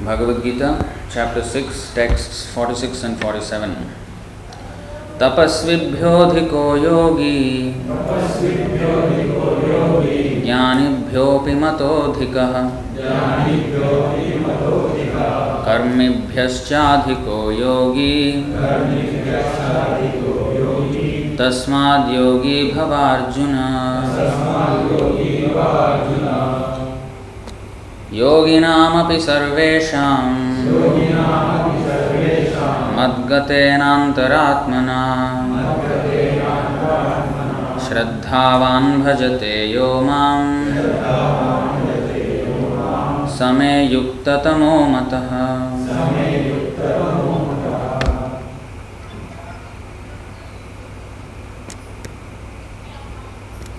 Bhagavad Gita, chapter 6, texts 46 and 47. Tapasvibhyodhiko yogi jnanibhyopi matodhikah karmibhyaschadhiko yogi tasmad yogi bhavarjuna. Yoginamapi sarvesham madgatenantaratmana shraddhavan bhajate yo mam same yuktatamo mataha.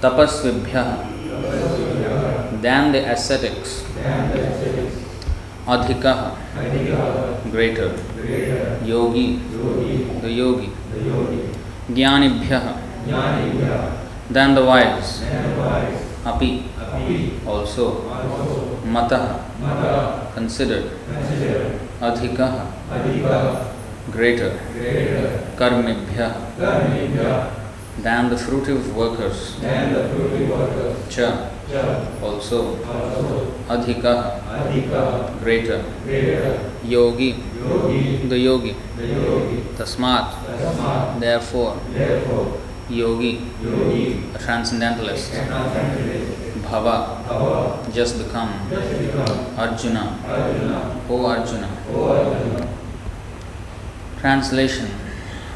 Tapasvibhyah, than the ascetics. Adhikah, greater. Yogi, the yogi. Jnanibhyah, than the wise. Api, also. Matah, considered. Adhikah, greater. Karmibhyah, than the fruitive workers. Cha, also. Adhikah, greater. Yogi, the yogi. Tasmat, therefore. Yogi, a transcendentalist. Bhava, just become. Arjuna, O Arjuna. Translation.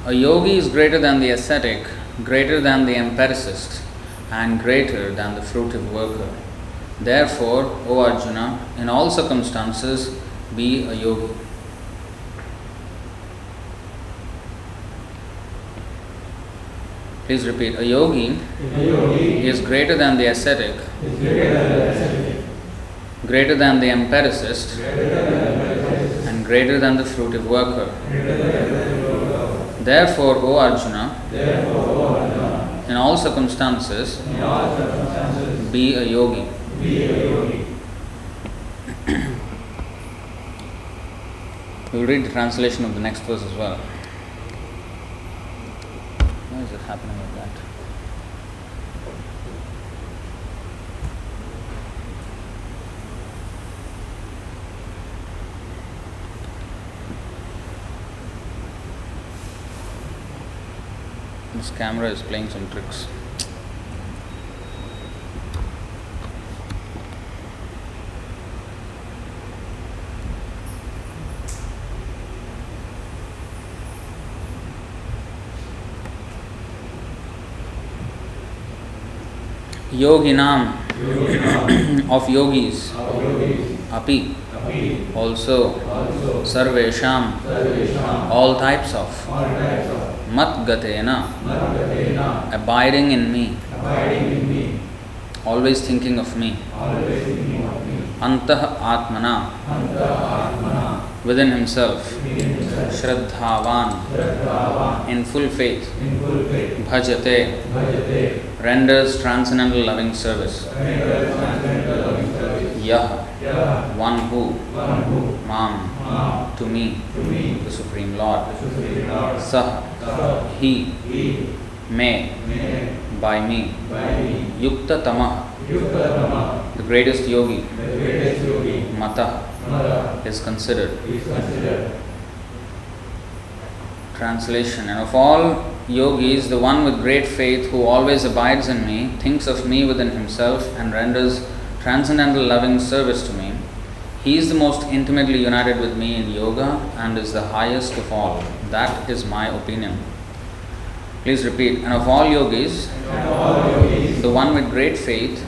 A yogi is greater than the ascetic, greater than the empiricist, and greater than the fruitive worker. Therefore, O Arjuna, in all circumstances, be a yogi. Please repeat. A yogi is greater than the ascetic, greater than the empiricist, and greater than the fruitive worker. Therefore, O Arjuna, in all circumstances, be a yogi. We will read the translation of the next verse as well. Why is it happening like that? This camera is playing some tricks. Yoginam, of yogis. Api, also. Sarvesham, all types of. Matgatena, abiding in me, always thinking of me. Antah Atmana, within himself. Shraddhavan, in full faith. Bhajate, renders transcendental loving service. Yah, one who. Mam, to me, the Supreme Lord. Sah, he. May, by me. Yukta Tamah, the greatest yogi. Mata, is considered. Translation. And of all yogis, the one with great faith who always abides in me, thinks of me within himself, and renders transcendental loving service to me. He is the most intimately united with me in yoga and is the highest of all. That is my opinion. Please repeat. And of all yogis, the one with great faith,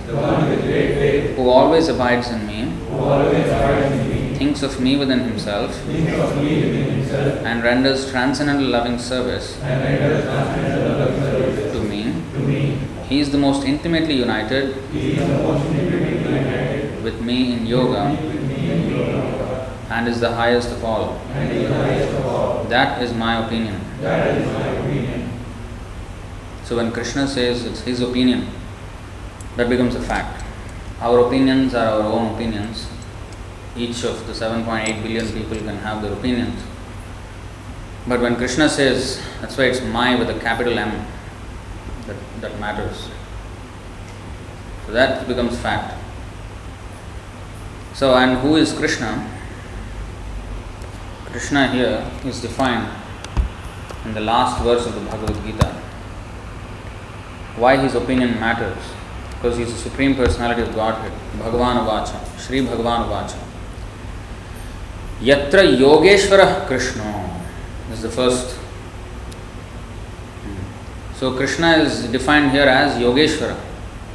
who always abides in me, thinks of me within himself, and renders transcendental loving service to me. He is the most intimately united with me in yoga and is the highest of all. That is my opinion. So when Krishna says it's his opinion, that becomes a fact. Our opinions are our own opinions. each of the 7.8 billion people can have their opinions. But when Krishna says, that's why it's my with a capital M, that matters. So that becomes fact. So, and who is Krishna? Krishna here is defined in the last verse of the Bhagavad Gita. Why his opinion matters? Because he is the Supreme Personality of Godhead. Bhagavan Vacha, Shri Bhagavan Vacha. Yatra Yogeshwara Krishna. This is the first. So Krishna is defined here as Yogeshwara,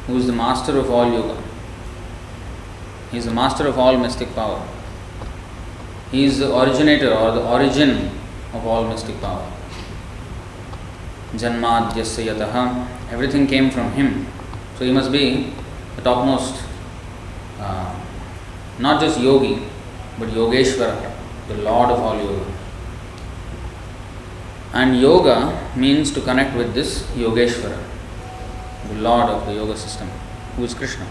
who is the master of all yoga. He is the master of all mystic power. He is the originator or the origin of all mystic power. Janmadyasya yataha. Everything came from him. So he must be the topmost, not just yogi, but Yogeshwara, the Lord of all yoga. And yoga means to connect with this Yogeshwara, the Lord of the yoga system, who is Krishna.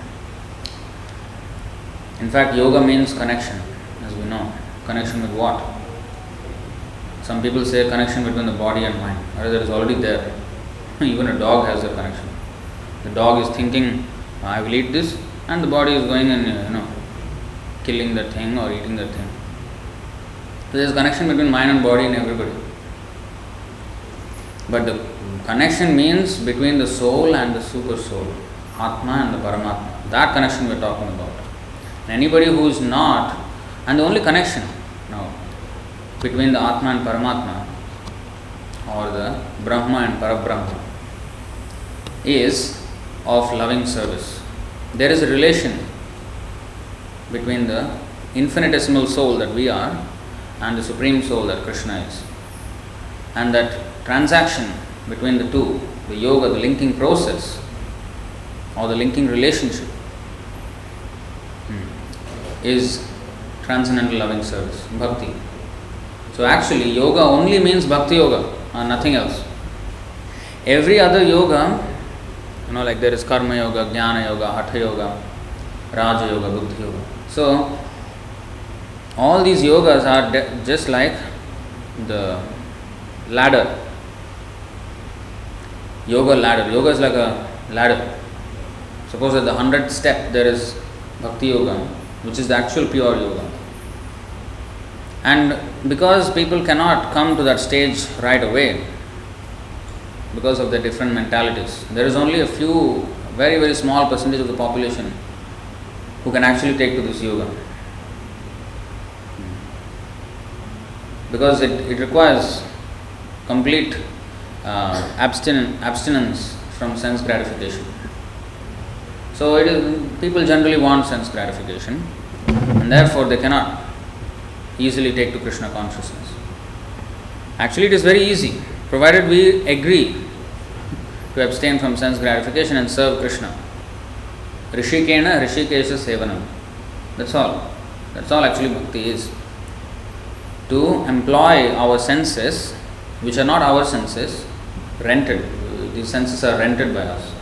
In fact, yoga means connection, as we know. Connection with what? Some people say connection between the body and mind. Or that is already there. Even a dog has a connection. The dog is thinking, I will eat this, and the body is going and killing that thing or eating that thing. So there is connection between mind and body in everybody. But the connection means between the soul and the super soul, Atma and the Paramatma. That connection we are talking about. Anybody who is not, and the only connection now between the Atma and Paramatma, or the Brahma and Parabrahma, is of loving service. There is a relation between the infinitesimal soul that we are and the supreme soul that Krishna is. And that transaction between the two, the yoga, the linking process, or the linking relationship, is transcendental loving service, bhakti. So actually, yoga only means bhakti yoga, nothing else. Every other yoga, like there is karma yoga, jnana yoga, hatha yoga, raja yoga, buddhi yoga. So all these yogas are just like the ladder, yoga ladder. Yoga is like a ladder. Suppose at the 100th step there is bhakti yoga, which is the actual pure yoga. And because people cannot come to that stage right away because of their different mentalities, there is only a few, very, very small percentage of the population who can actually take to this yoga. Because it requires complete abstinence from sense gratification. So people generally want sense gratification, and therefore they cannot easily take to Krishna consciousness. Actually, it is very easy, provided we agree to abstain from sense gratification and serve Krishna. Rishikena Rishikesha Sevanam. That's all. That's all actually bhakti is. To employ our senses, which are not our senses, rented. These senses are rented by us.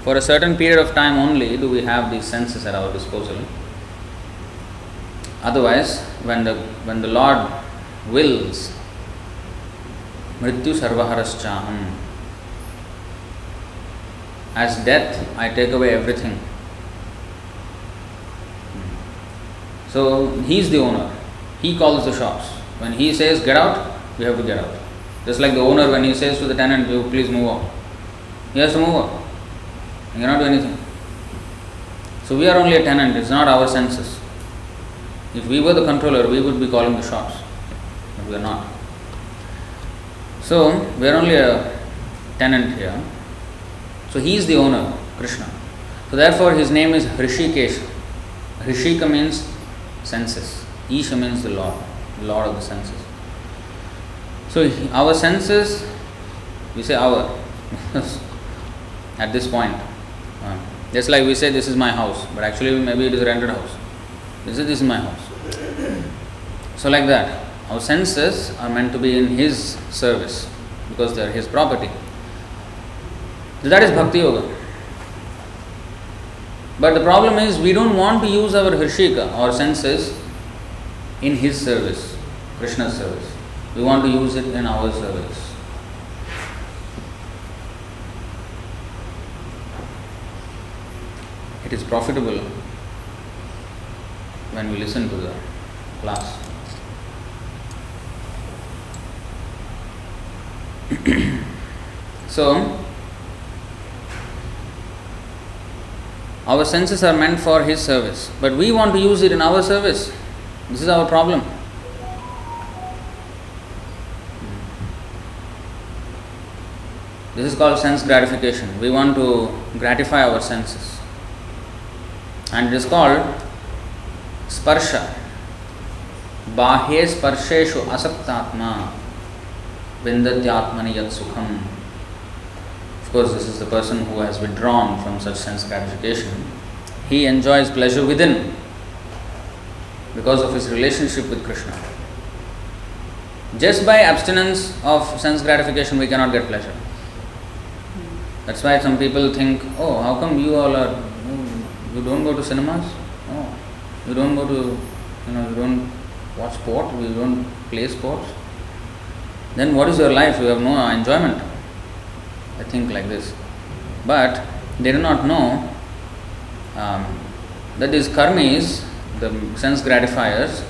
For a certain period of time only do we have these senses at our disposal. Otherwise, when the Lord wills, Mrityu Sarvaharascha, as death, I take away everything. So he is the owner. He calls the shots. When he says get out, we have to get out. Just like the owner, when he says to the tenant, you please move out, he has to move out. He cannot do anything. So we are only a tenant, it's not our senses. If we were the controller, we would be calling the shots. But we are not. So we are only a tenant here. So he is the owner, Krishna. So therefore his name is Hrishikesha. Hrishika means senses. Isha means the Lord of the senses. So our senses, we say our, at this point. Just like we say this is my house, but actually maybe it is a rented house. This is my house. So like that, our senses are meant to be in his service because they are his property. So that is bhakti yoga. But the problem is we don't want to use our Hrishika or senses in his service, Krishna's service. We want to use it in our service. It is profitable when we listen to the class. So, our senses are meant for his service, but we want to use it in our service. This is our problem. This is called sense gratification. We want to gratify our senses. And it is called sparsha. Bahye sparsheshu asaktatma vindatyatmani yat sukham. Of course, this is the person who has withdrawn from such sense gratification. He enjoys pleasure within because of his relationship with Krishna. Just by abstinence of sense gratification, we cannot get pleasure. That's why some people think, oh, how come you all are, you don't go to cinemas? Oh, you don't go to, you don't watch sport, you don't play sports. Then what is your life? You have no enjoyment. I think like this. But they do not know that these karmis, the sense gratifiers,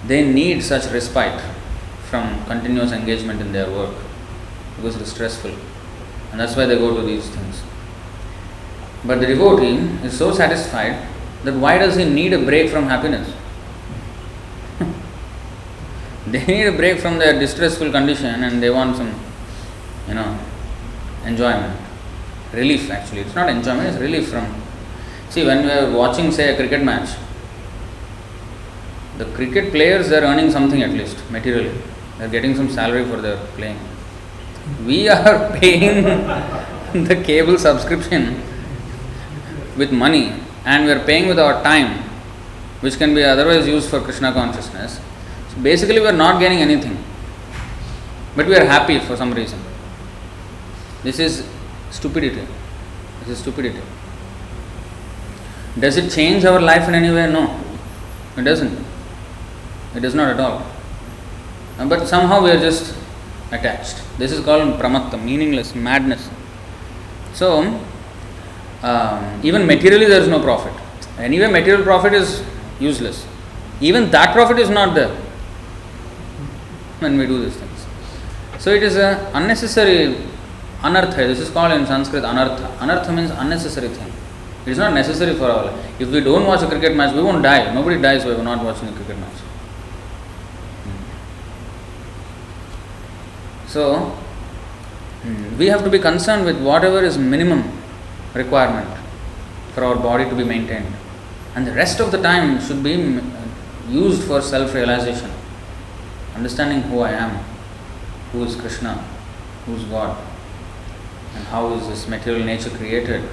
they need such respite from continuous engagement in their work because it is stressful. And that's why they go to these things. But the devotee is so satisfied that why does he need a break from happiness? They need a break from their distressful condition and they want some, enjoyment. Relief actually. It's not enjoyment, it's relief from. See, when we are watching, say, a cricket match, the cricket players are earning something at least, materially. They are getting some salary for their playing. We are paying the cable subscription with money and we are paying with our time, which can be otherwise used for Krishna consciousness. So basically we are not getting anything, but we are happy for some reason. This is stupidity. Does it change our life in any way? No, it doesn't. It does not at all. But somehow we are just attached. This is called pramatta, meaningless, madness. So, even materially there is no profit. Anyway, material profit is useless. Even that profit is not there when we do these things. So it is an unnecessary anartha. This is called in Sanskrit anartha. Anartha means unnecessary thing. It is not necessary for our life. If we don't watch a cricket match, we won't die. Nobody dies by not watching a cricket match. So, we have to be concerned with whatever is minimum requirement for our body to be maintained. And the rest of the time should be used for self-realization. Understanding who I am, who is Krishna, who is God, and how is this material nature created,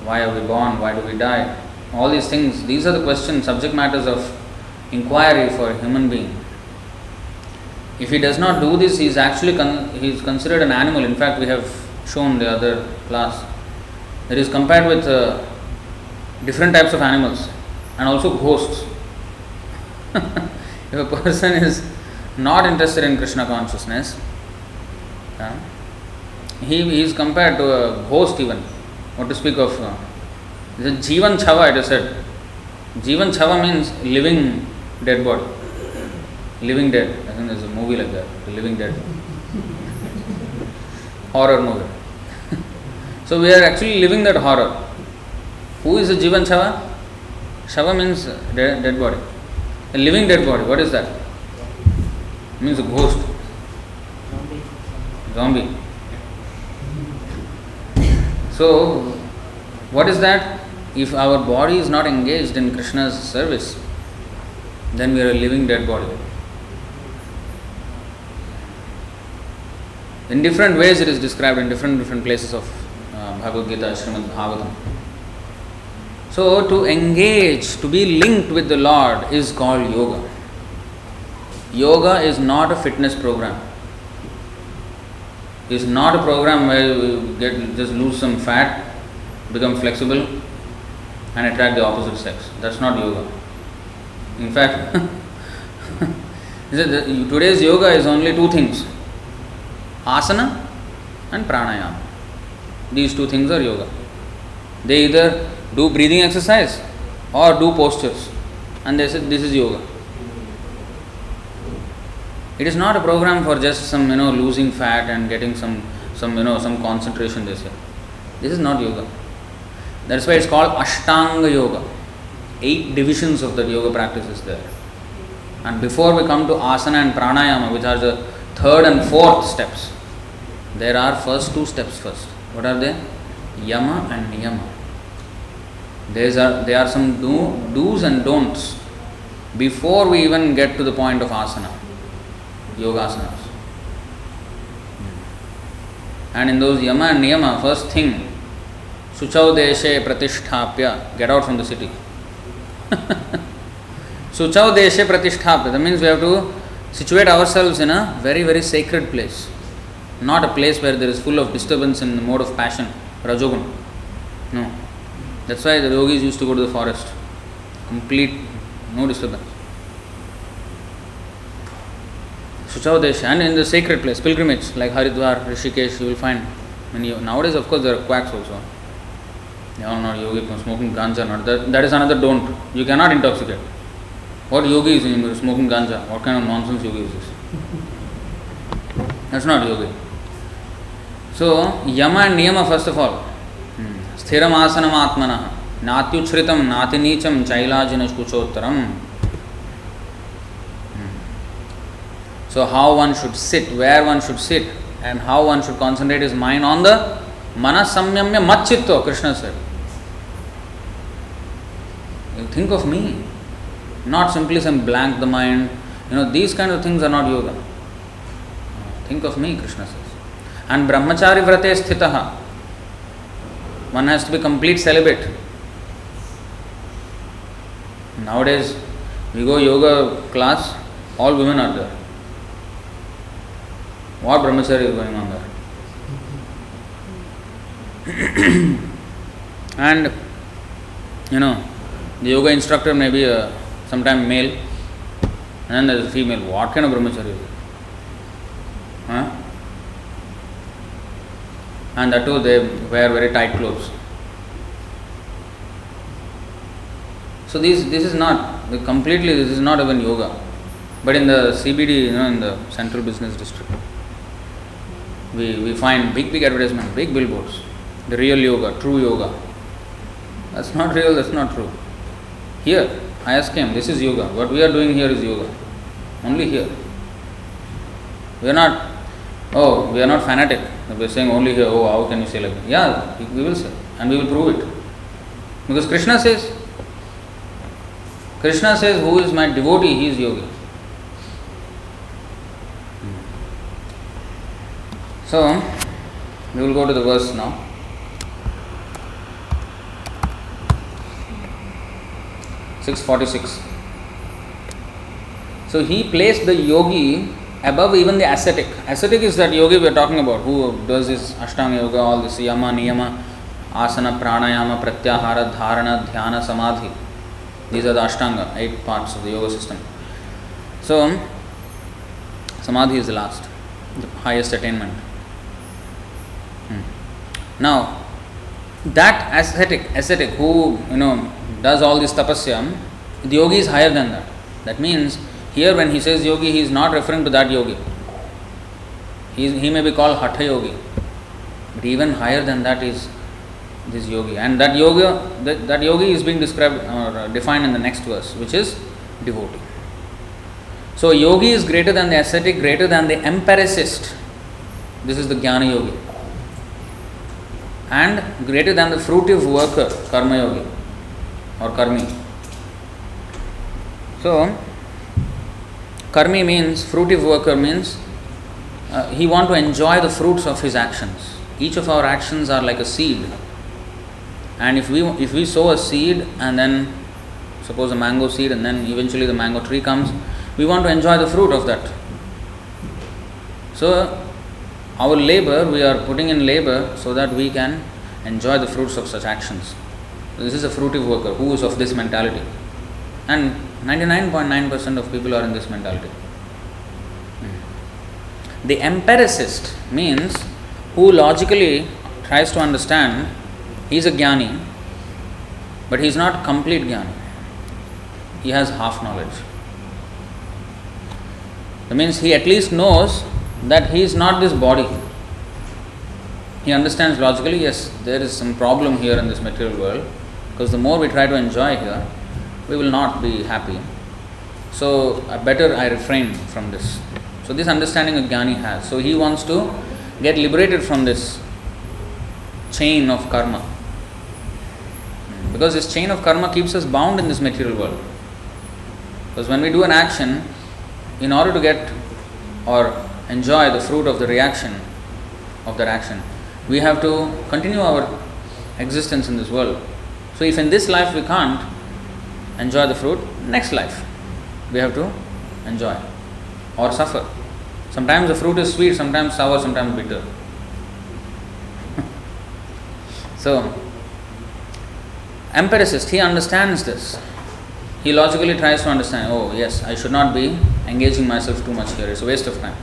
why are we born, why do we die. All these things, these are the questions, subject matters of inquiry for a human being. If he does not do this, he is actually he is considered an animal. In fact, we have shown the other class that is compared with different types of animals and also ghosts. If a person is not interested in Krishna consciousness, he is compared to a ghost even. What to speak of? The Jivan Chava, it is said. Jivan Chava means living dead body. Living Dead. I think there's a movie like that, The Living Dead. Horror movie. So we are actually living that horror. Who is a Jivan Chava? Shava means dead body. A living dead body. What is that? It means a ghost. Zombie. So, what is that? If our body is not engaged in Krishna's service, then we are a living dead body. In different ways it is described in different places of Bhagavad Gita, Srimad Bhagavatam. So to engage, to be linked with the Lord is called yoga. Yoga is not a fitness program. It is not a program where you just lose some fat, become flexible and attract the opposite sex. That's not yoga. In fact, today's yoga is only two things: asana and pranayama. These two things are yoga. They either do breathing exercise or do postures, and they said this is yoga. It is not a program for just some losing fat and getting some concentration. They say this is not yoga. That's why it's called Ashtanga Yoga. 8 divisions of that yoga practice is there. And before we come to asana and pranayama, which are the third and fourth steps, there are first 2 steps first. What are they? Yama and niyama. There are some do's and don'ts before we even get to the point of asana, yogasanas. And in those yama and niyama, first thing, Suchau deshe pratisthapya, get out from the city. Suchau deshe pratisthapya, that means we have to situate ourselves in a very, very sacred place. Not a place where there is full of disturbance in the mode of passion, rajogun. No. That's why the yogis used to go to the forest. Complete, no disturbance. Suchau deshe, and in the sacred place, pilgrimage, like Haridwar, Rishikesh, you will find. Nowadays, of course, there are quacks also. They are not yogi, smoking ganja, not that is another don't. You cannot intoxicate. What yogi is smoking ganja? What kind of nonsense yogi is this? That's not yogi. So, yama and niyama first of all. Sthiram asanam atmanah, natyuchritam, natinicham, chailajina kuchottaram. So, how one should sit, where one should sit, and how one should concentrate his mind on the manasamyamya matchitto, Krishna said. You think of me, not simply some blank the mind. These kind of things are not yoga. Think of me, Krishna says. And brahmachari vrate sthitaha. One has to be complete celibate. Nowadays, we go yoga class, all women are there. What brahmachari is going on there? And, the yoga instructor may be sometime male, and then there is a female. What kind of brahmachari is it? Huh? And that too, they wear very tight clothes. So this is not even yoga. But in the CBD, in the Central Business District, we find big advertisement, big billboards. The real yoga, true yoga. That's not real, that's not true. Here, I ask him, this is yoga. What we are doing here is yoga. Only here. We are not fanatic. We are saying only here, how can you say like that? Yeah, we will say. And we will prove it. Because Krishna says, who is my devotee, he is yogi. So, we will go to the verse now. (646). So he placed the yogi above even the ascetic. Ascetic is that yogi we are talking about, who does this Ashtanga Yoga, all this yama, niyama, asana, pranayama, pratyahara, dharana, dhyana, samadhi. These are the Ashtanga, 8 parts of the yoga system. So, samadhi is the last, the highest attainment. Now, that ascetic who does all this tapasya, the yogi is higher than that. That means here when he says yogi, he is not referring to that yogi. He may be called hatha yogi, but even higher than that is this yogi. And that yogi is being described or defined in the next verse, which is devotee. So yogi is greater than the ascetic, greater than the empiricist. This is the jnana yogi. And greater than the fruitive worker, karma yogi or karmi. So, karmi means, fruitive worker means, he want to enjoy the fruits of his actions. Each of our actions are like a seed. And if we sow a seed and then, suppose a mango seed, and then eventually the mango tree comes, we want to enjoy the fruit of that. So, our labor, we are putting in labor so that we can enjoy the fruits of such actions. This is a fruitive worker who is of this mentality. And 99.9% of people are in this mentality. The empiricist means who logically tries to understand. He is a jnani, but he is not complete jnani. He has half knowledge. That means he at least knows that he is not this body. He understands logically, yes, there is some problem here in this material world, because the more we try to enjoy here, we will not be happy. So better I refrain from this. So this understanding a jnani has. So he wants to get liberated from this chain of karma. Because this chain of karma keeps us bound in this material world. Because when we do an action, in order to get or enjoy the fruit of the reaction of that action, we have to continue our existence in this world. So if in this life we can't enjoy the fruit, next life we have to enjoy or suffer. Sometimes the fruit is sweet, sometimes sour, sometimes bitter. So, empiricist, he understands this. He logically tries to understand, oh yes, I should not be engaging myself too much here, it's a waste of time.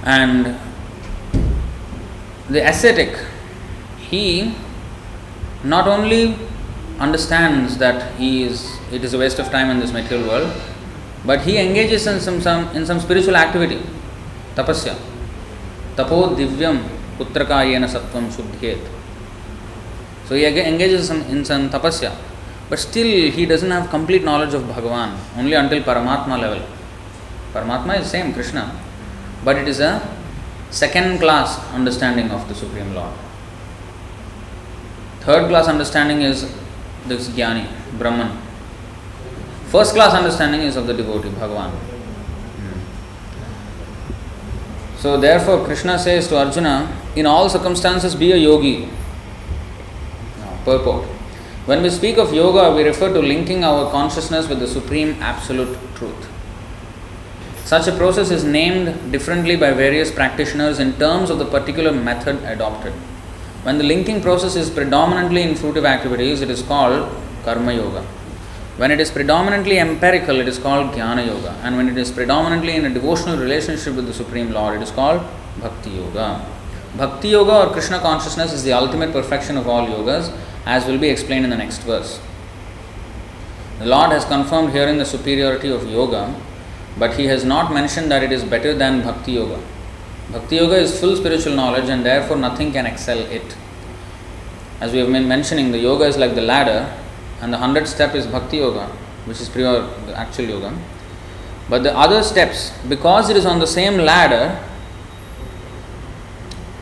And the ascetic, he not only understands that it is a waste of time in this material world, but he engages in some spiritual activity. Tapasya. Tapo divyam putrakayena sattvam shuddhyet. So he engages in some tapasya, but still he doesn't have complete knowledge of Bhagavan, only until Paramatma level. Paramatma is same, Krishna, but it is a second class understanding of the Supreme Lord. Third class understanding is this jnani, Brahman. First class understanding is of the devotee, Bhagavan. So therefore Krishna says to Arjuna, in all circumstances be a yogi. Purport. When we speak of yoga, we refer to linking our consciousness with the supreme absolute truth. Such a process is named differently by various practitioners in terms of the particular method adopted. When the linking process is predominantly in fruitive activities, it is called karma yoga. When it is predominantly empirical, it is called jnana yoga. And when it is predominantly in a devotional relationship with the Supreme Lord, it is called bhakti yoga. Bhakti yoga or Krishna consciousness is the ultimate perfection of all yogas, as will be explained in the next verse. The Lord has confirmed herein the superiority of yoga, but he has not mentioned that it is better than bhakti yoga. Bhakti yoga is full spiritual knowledge and therefore nothing can excel it. As we have been mentioning, the yoga is like the ladder and the 100th step is bhakti yoga, which is pure, the actual yoga. But the other steps, because it is on the same ladder,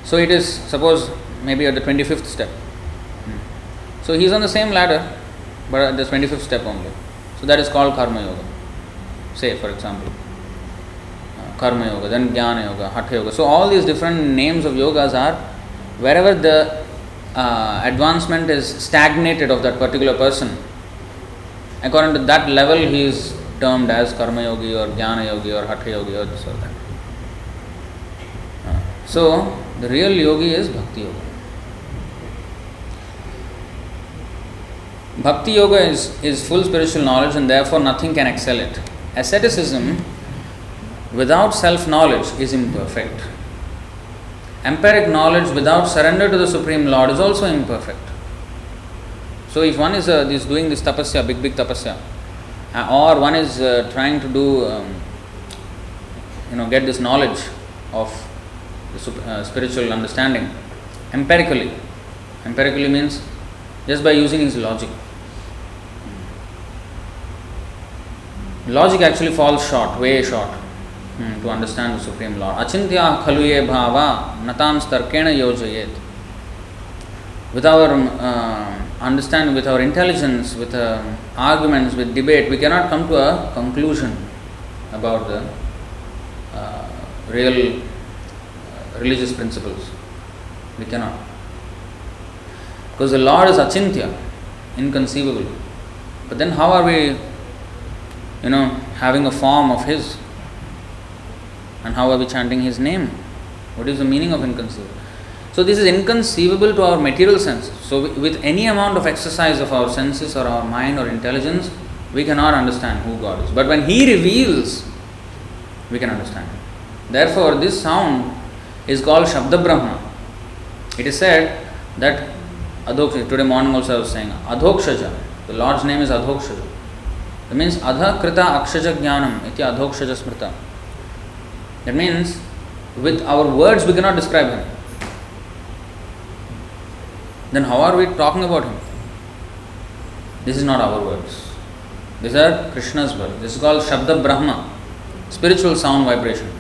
so it is, suppose, maybe at the 25th step. So he is on the same ladder, but at the 25th step only. So that is called karma yoga. Say, for example, karma yoga, then jnana yoga, hatha yoga. So all these different names of yogas are wherever the advancement is stagnated of that particular person. According to that level, he is termed as karma yogi or jnana yogi or hatha yogi or this or that. So the real yogi is bhakti yoga. Bhakti yoga is full spiritual knowledge and therefore nothing can excel it. Asceticism without self-knowledge is imperfect. Empiric knowledge without surrender to the Supreme Lord is also imperfect. So if one is doing this tapasya, big tapasya, or one is trying to do, get this knowledge of the spiritual understanding empirically means just by using his logic. Logic actually falls short, way short, to understand the Supreme Lord. Achintya khalu ye bhava natans tarkena yojayet. With our understanding, with our intelligence, with arguments, with debate, we cannot come to a conclusion about the real religious principles. We cannot. Because the Lord is achintya, inconceivable. But then how are we, having a form of His? And how are we chanting His name? What is the meaning of inconceivable? So this is inconceivable to our material senses. So with any amount of exercise of our senses or our mind or intelligence, we cannot understand who God is. But when He reveals, we can understand. Therefore, this sound is called Shabda Brahma. It is said that Adhokshaja, today morning also I was saying, Adhokshaja, the Lord's name is Adhokshaja. That means Adha Krita Akshaja Jnanam iti Adhokshaja Smrita. That means with our words we cannot describe Him. Then how are we talking about Him? This is not our words. These are Krishna's words. This is called Shabda Brahma, spiritual sound vibration.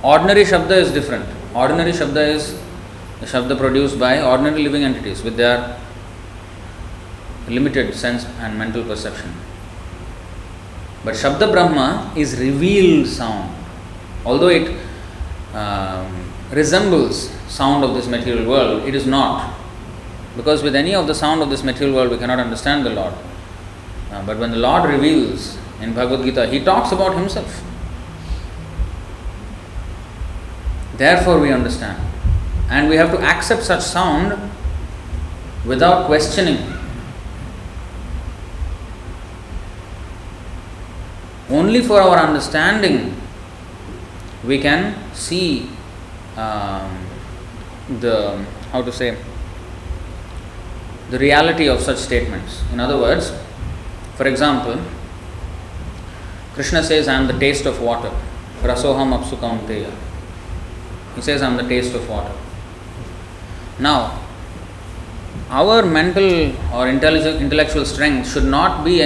Ordinary Shabda is different. Ordinary Shabda is the Shabda produced by ordinary living entities with their limited sense and mental perception. But Shabda Brahma is revealed sound. Although it resembles sound of this material world, it is not. Because with any of the sound of this material world, we cannot understand the Lord. But when the Lord reveals in Bhagavad Gita, He talks about Himself. Therefore we understand. And we have to accept such sound without questioning. Only for our understanding we can see the reality of such statements. In other words, for example, Krishna says, I am the taste of water. Rasoham apsu kaunteya. He says, I am the taste of water. Now, our mental or intellectual strength should not be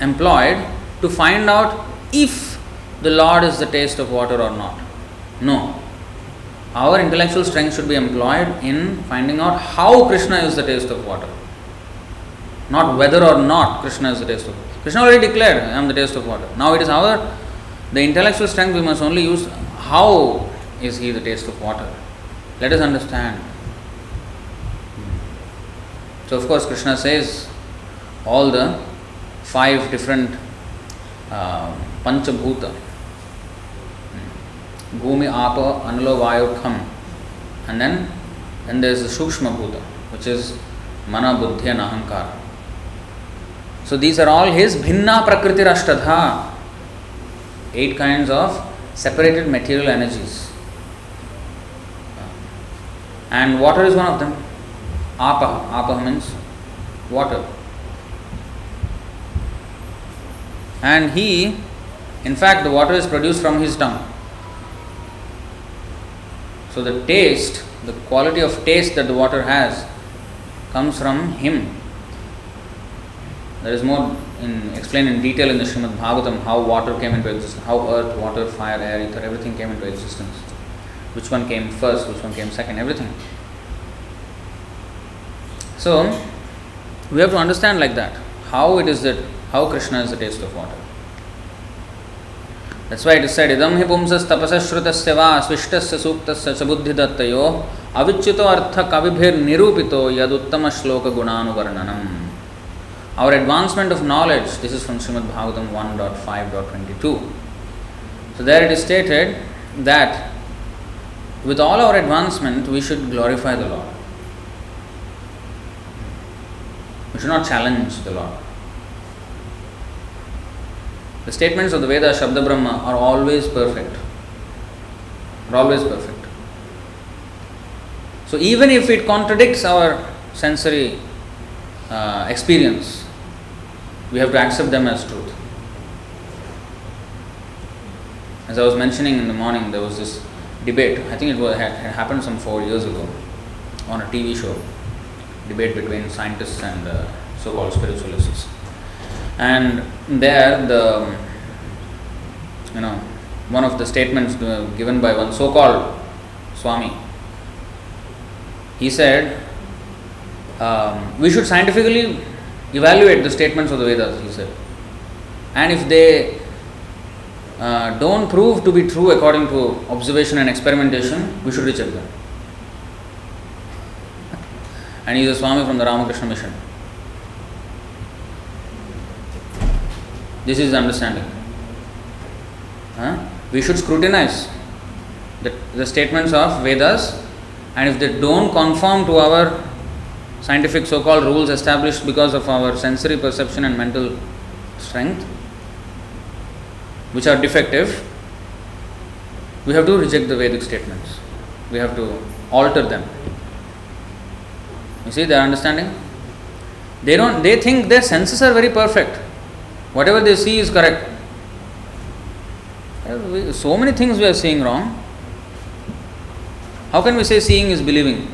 employed to find out if the Lord is the taste of water or not. No. Our intellectual strength should be employed in finding out how Krishna is the taste of water. Not whether or not Krishna is the taste of water. Krishna already declared, I am the taste of water. Now it is the intellectual strength we must only use. How is He the taste of water? Let us understand. So of course Krishna says all the 5 different Panchabhuta, Bhumi, Apa, Analo, Vayu, Kham, and then there is the Sukshma Bhuta, which is Mana, Buddhi and Ahankara. So these are all His Bhinna Prakriti Ashtadha, 8 kinds of separated material energies. And water is one of them. Apa means water. And He, in fact, the water is produced from His tongue. So the taste, the quality of taste that the water has comes from Him. There is more explained in detail in the Srimad Bhagavatam how water came into existence, how earth, water, fire, air, ether, everything came into existence. Which one came first, which one came second, everything. So we have to understand like that how Krishna is the taste of water. That's why it is said, idam hi pumsas tapasas shrutasya va svishtasya suktasya cha buddhi dattayo avichyuto artha kavibhir nirupito yad uttama shloka gunanuvarnanam. Our advancement of knowledge, this is from Srimad Bhagavatam 1.5.22. So there it is stated that with all our advancement, we should glorify the Lord. We should not challenge the Lord. The statements of the Veda, Shabda Brahma, are always perfect. So even if it contradicts our sensory experience, we have to accept them as truth. As I was mentioning in the morning, there was this debate. I think it had happened some 4 years ago on a TV show. Debate between scientists and so-called spiritualists. And there, one of the statements given by one so-called Swami, he said, we should scientifically evaluate the statements of the Vedas, he said. And if they don't prove to be true according to observation and experimentation, we should reject them. And he is a Swami from the Ramakrishna Mission. This is the understanding. We should scrutinize the statements of Vedas, and if they don't conform to our scientific so-called rules established because of our sensory perception and mental strength, which are defective, we have to reject the Vedic statements. We have to alter them. You see their understanding? They think their senses are very perfect. Whatever they see is correct. So many things we are seeing wrong. How can we say seeing is believing?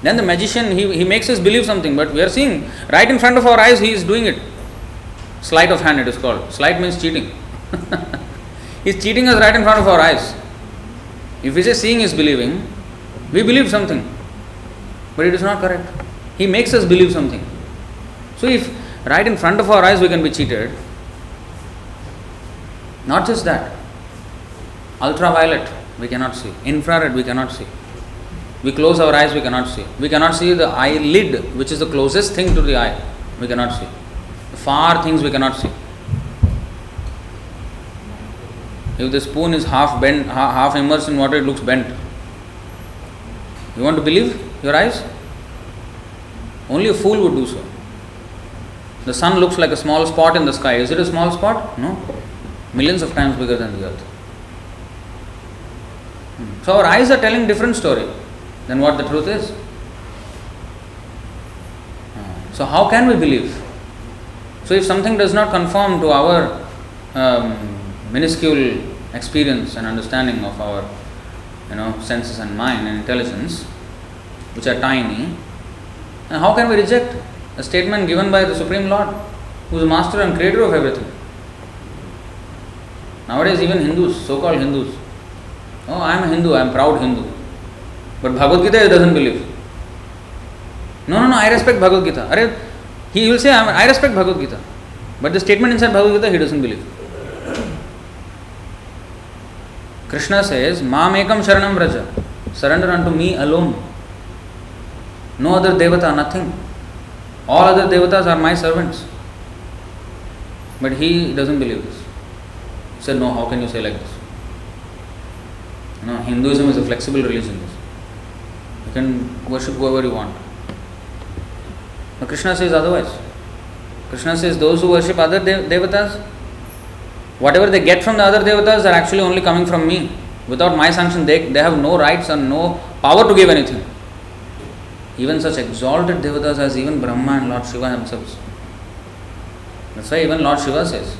Then the magician, he makes us believe something, but we are seeing right in front of our eyes, he is doing it. Sleight of hand it is called. Sleight means cheating. He is cheating us right in front of our eyes. If we say seeing is believing, we believe something, but it is not correct. He makes us believe something. So if right in front of our eyes we can be cheated, not just that, ultraviolet we cannot see, infrared we cannot see. We close our eyes, we cannot see. We cannot see the eyelid, which is the closest thing to the eye. We cannot see. The far things we cannot see. If the spoon is half bent, half immersed in water, it looks bent. You want to believe your eyes? Only a fool would do so. The sun looks like a small spot in the sky. Is it a small spot? No. Millions of times bigger than the earth. So our eyes are telling different story than what the truth is. So how can we believe? So if something does not conform to our minuscule experience and understanding of our senses and mind and intelligence, which are tiny, and how can we reject a statement given by the Supreme Lord, who is the master and creator of everything? Nowadays even Hindus, so-called Hindus, oh, I am a Hindu, I am proud Hindu, but Bhagavad Gita he doesn't believe. No, I respect Bhagavad Gita. He will say, I respect Bhagavad Gita, but the statement inside Bhagavad Gita he doesn't believe. Krishna says, Mam ekam sharanam vraja, surrender unto me alone. No other devata, nothing. All other devatas are my servants. But he doesn't believe this. He said, no, how can you say like this? Hinduism is a flexible religion. You can worship whoever you want. But Krishna says otherwise. Krishna says those who worship other devatas, whatever they get from the other devatas are actually only coming from me. Without my sanction, they have no rights and no power to give anything. Even such exalted devatas as even Brahma and Lord Shiva themselves. That's why even Lord Shiva says,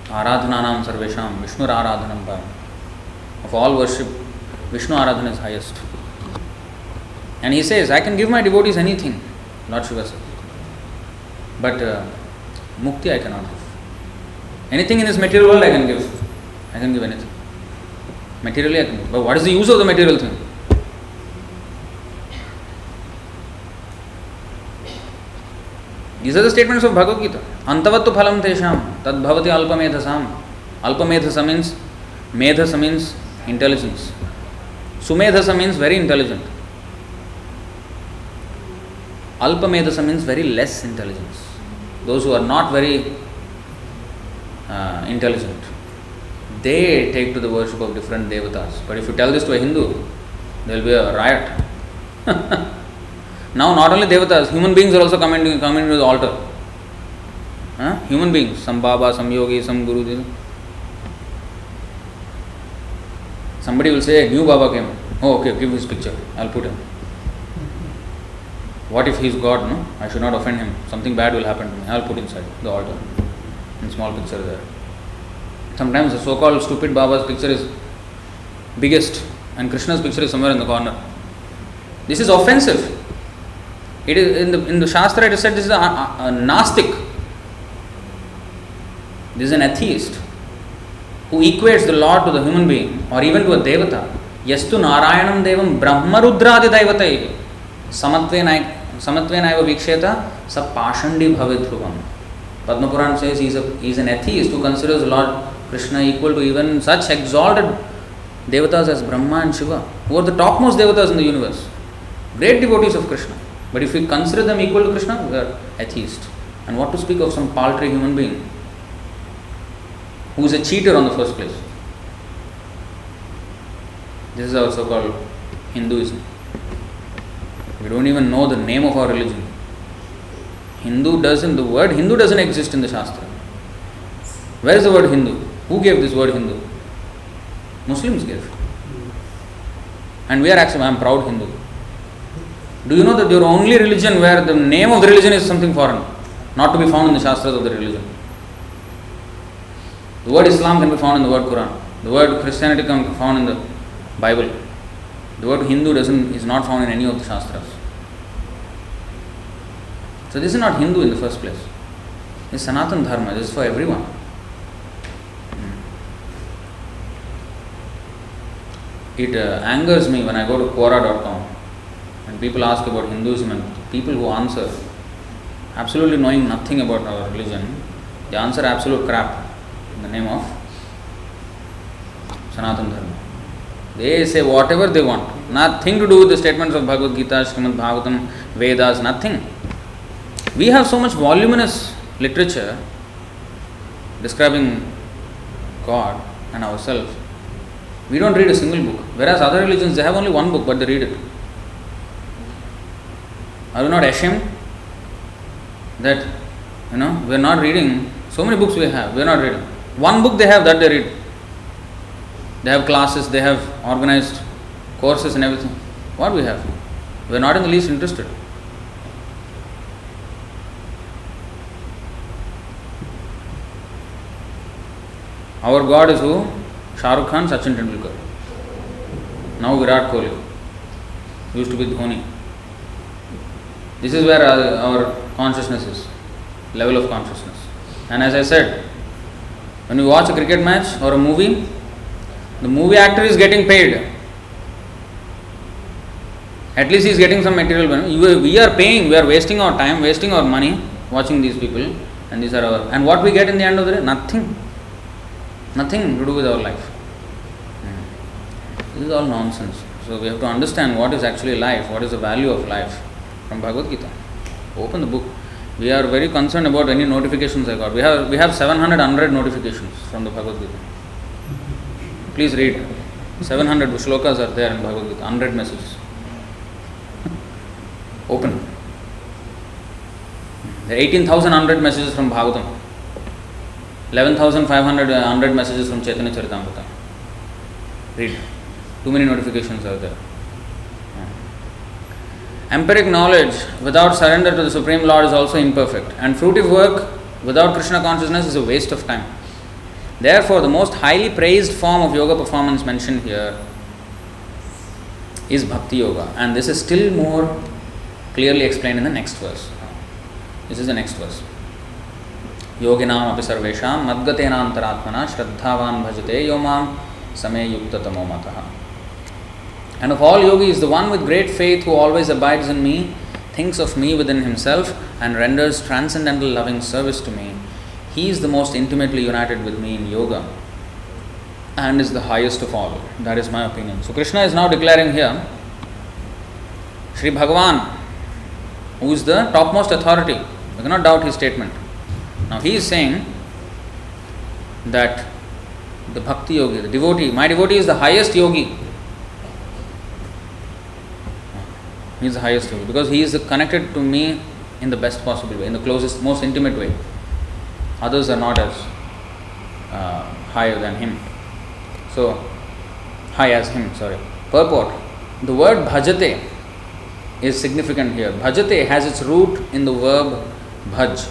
Aradhananam sarvesham Vishnu aradhanam param. Of all worship, Vishnu aradhana is highest. And he says, I can give my devotees anything, Lord Shiva says. But mukti I cannot give. Anything in this material world I can give. I can give anything. Materially I can give. But what is the use of the material thing? These are the statements of Bhagavad Gita. Antavattu phalam tesham tad bhavati alpamedhasam. Alpamedhasa means, medhasa means intelligence. Sumedhasa means very intelligent. Alpamedhasa means very less intelligence. Those who are not very intelligent, they take to the worship of different devatas. But if you tell this to a Hindu, there will be a riot. Now not only devatas, human beings are also coming to the altar. Human beings, some Baba, some Yogi, some Guru. Somebody will say, a new Baba came. Oh, okay, give his picture. I'll put him. What if he is God? No, I should not offend him. Something bad will happen to me. I'll put inside the altar. In small picture there. Sometimes the so-called stupid Baba's picture is biggest and Krishna's picture is somewhere in the corner. This is offensive. It is in the Shastra it is said this is a Nastik. This is an atheist who equates the Lord to the human being or even to a Devata. Yastu Narayanam Devam Brahmarudradi Devatai Samatvenaiva Viksheta Sa Pashandi Bhavidhruvam. Padma Puran says he is an atheist who considers Lord Krishna equal to even such exalted devatas as Brahma and Shiva, who are the topmost devatas in the universe, great devotees of Krishna. But if we consider them equal to Krishna, we are atheist. And what to speak of some paltry human being? who is a cheater on the first place. This is our so-called Hinduism. We don't even know the name of our religion. The word Hindu doesn't exist in the Shastra. Where is the word Hindu? Who gave this word Hindu? Muslims gave. And we are actually, I am proud Hindu. Do you know that your only religion where the name of the religion is something foreign, not to be found in the Shastras of the religion? The word Islam can be found in the word Quran. The word Christianity can be found in the Bible. The word Hindu is not found in any of the Shastras. So this is not Hindu in the first place. This is Sanatan Dharma. This is for everyone. It angers me when I go to Quora.com and people ask about Hinduism, and people who answer absolutely knowing nothing about our religion, they answer absolute crap in the name of Sanatan Dharma. They say whatever they want, nothing to do with the statements of Bhagavad Gita, Srimad Bhagavatam, Vedas, nothing. We have so much voluminous literature describing God and ourselves. We don't read a single book. Whereas other religions, they have only one book, but they read it. Are you not ashamed that, we are not reading? So many books we are not reading. One book they have, that they read. They have classes, they have organized courses and everything. What we have? We are not in the least interested. Our God is who? Shah Rukh Khan, Sachin Tendulkar. Now Virat Kohli. Used to be Dhoni. This is where our consciousness is, level of consciousness. And as I said, when you watch a cricket match or a movie, the movie actor is getting paid. At least he is getting some material benefit. We are paying, we are wasting our time, wasting our money watching these people, and these are our. And what we get in the end of the day? Nothing. Nothing to do with our life. This is all nonsense. So we have to understand what is actually life, what is the value of life from Bhagavad Gita. Open the book. We are very concerned about any notifications I got. We have 700 unread notifications from the Bhagavad Gita. Please read. 700 shlokas are there in Bhagavad Gita, unread messages. Open. There are 18,000 unread messages from Bhagavatam. 11,500 unread messages from Chaitanya Charitamrita. Read. Too many notifications are there. Empiric knowledge without surrender to the Supreme Lord is also imperfect, and fruitive work without Krishna consciousness is a waste of time. Therefore, the most highly praised form of yoga performance mentioned here is Bhakti Yoga, and this is still more clearly explained in the next verse. This is the next verse. Yoginam api sarvesham madgatena antaratmana shraddhavan bhajate yomam same yukta tamo mataha. And of all yogis, the one with great faith who always abides in me, thinks of me within himself, and renders transcendental loving service to me, he is the most intimately united with me in yoga and is the highest of all. That is my opinion. So Krishna is now declaring here, Sri Bhagavan, who is the topmost authority. You cannot doubt his statement. Now he is saying that the Bhakti Yogi, the devotee, my devotee is the highest yogi. He is the highest yogi because he is connected to me in the best possible way, in the closest, most intimate way. Others are not as higher than him. So, high as him, sorry. Purport. The word bhajate is significant here. Bhajate has its root in the verb bhaj,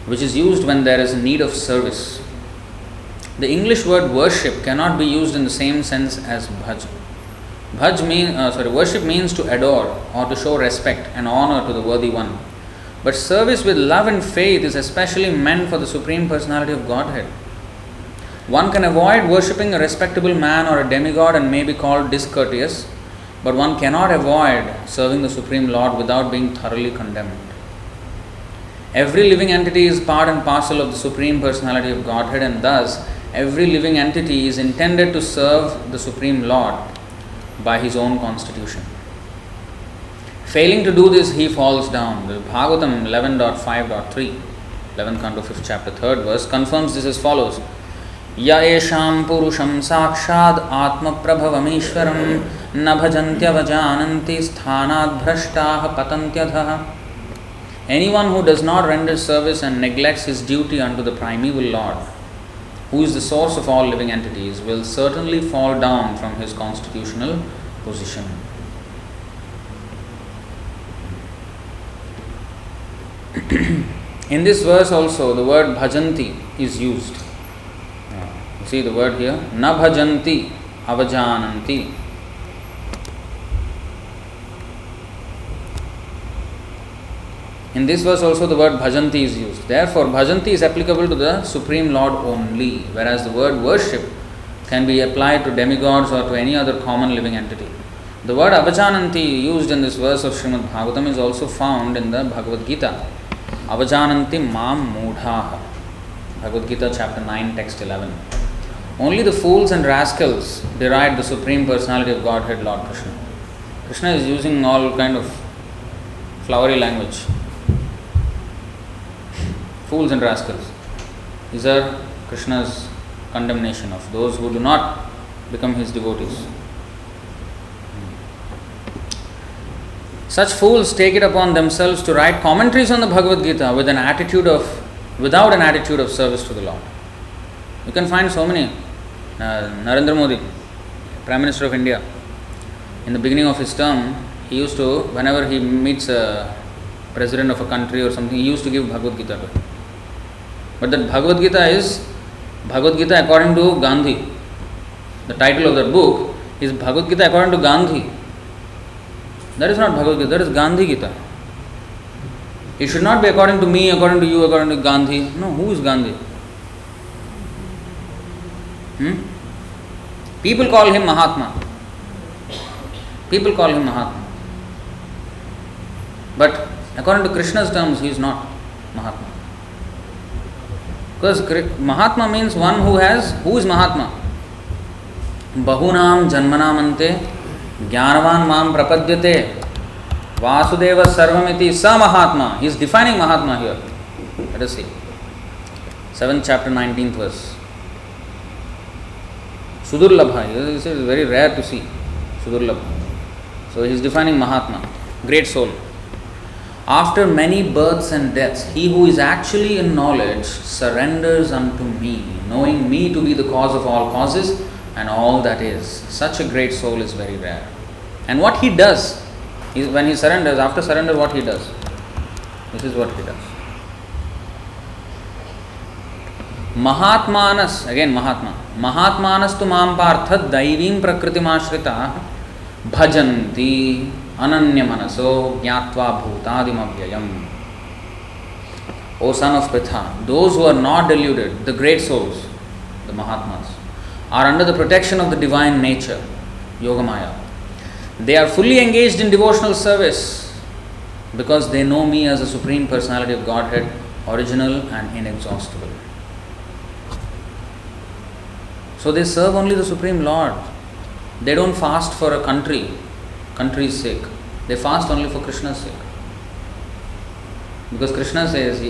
which is used when there is a need of service. The English word worship cannot be used in the same sense as bhaj. Worship means to adore or to show respect and honor to the worthy one. But service with love and faith is especially meant for the Supreme Personality of Godhead. One can avoid worshipping a respectable man or a demigod and may be called discourteous, but one cannot avoid serving the Supreme Lord without being thoroughly condemned. Every living entity is part and parcel of the Supreme Personality of Godhead, and thus every living entity is intended to serve the Supreme Lord by his own constitution. Failing to do this, he falls down. The Bhagavatam 11.5.3, 11th canto, 5th chapter, 3rd verse, confirms this as follows. य एषां पुरुषं साक्षात् आत्मप्रभवमीश्वरं न भजन्त्यवजानन्ति स्थानाद् भ्रष्टाः पतन्त्यधः. Anyone who does not render service and neglects his duty unto the primeval Lord, who is the source of all living entities, will certainly fall down from his constitutional position. In this verse also, the word bhajanti is used. You see the word here? Na bhajanti avajananti. In this verse also the word bhajanti is used. Therefore, bhajanti is applicable to the Supreme Lord only, whereas the word worship can be applied to demigods or to any other common living entity. The word avajananti used in this verse of Srimad Bhagavatam is also found in the Bhagavad Gita. Avajananti mam mudhaha. Bhagavad Gita chapter 9 text 11. Only the fools and rascals deride the Supreme Personality of Godhead Lord Krishna. Krishna is using all kind of flowery language. Fools and rascals. These are Krishna's condemnation of those who do not become his devotees. Such fools take it upon themselves to write commentaries on the Bhagavad Gita without an attitude of service to the Lord. You can find so many. Narendra Modi, Prime Minister of India, in the beginning of his term, he used to, whenever he meets a president of a country or something, he used to give Bhagavad Gita to him. But that Bhagavad Gita is Bhagavad Gita according to Gandhi. The title of that book is Bhagavad Gita according to Gandhi. That is not Bhagavad Gita, that is Gandhi Gita. It should not be according to me, according to you, according to Gandhi. No, who is Gandhi? People call him Mahatma. People call him Mahatma. But according to Krishna's terms, he is not Mahatma. Because Mahatma means one who is Mahatma? Bahunam janmanamante jnanavan mam prapadyate Vasudeva sarvamiti sa Mahatma. He is defining Mahatma here. Let us see. 7th chapter 19th verse. Sudurlabha. This is very rare to see. Sudurlabha. So he is defining Mahatma. Great soul. After many births and deaths, he who is actually in knowledge surrenders unto me, knowing me to be the cause of all causes and all that is. Such a great soul is very rare. And what he does, when he surrenders, after surrender, what he does? This is what he does. Mahatmanas, again Mahatma. Mahatmanas tu mam partha daivim prakritimāshrita bhajanti ananya manaso jnatva bhutadim avyayam. O son of Pritha, those who are not deluded, the great souls, the Mahatmas, are under the protection of the divine nature, Yogamaya. They are fully engaged in devotional service because they know me as the Supreme Personality of Godhead, original and inexhaustible. So they serve only the Supreme Lord. They don't fast for a country's sake. They fast only for Krishna's sake. Because Krishna says,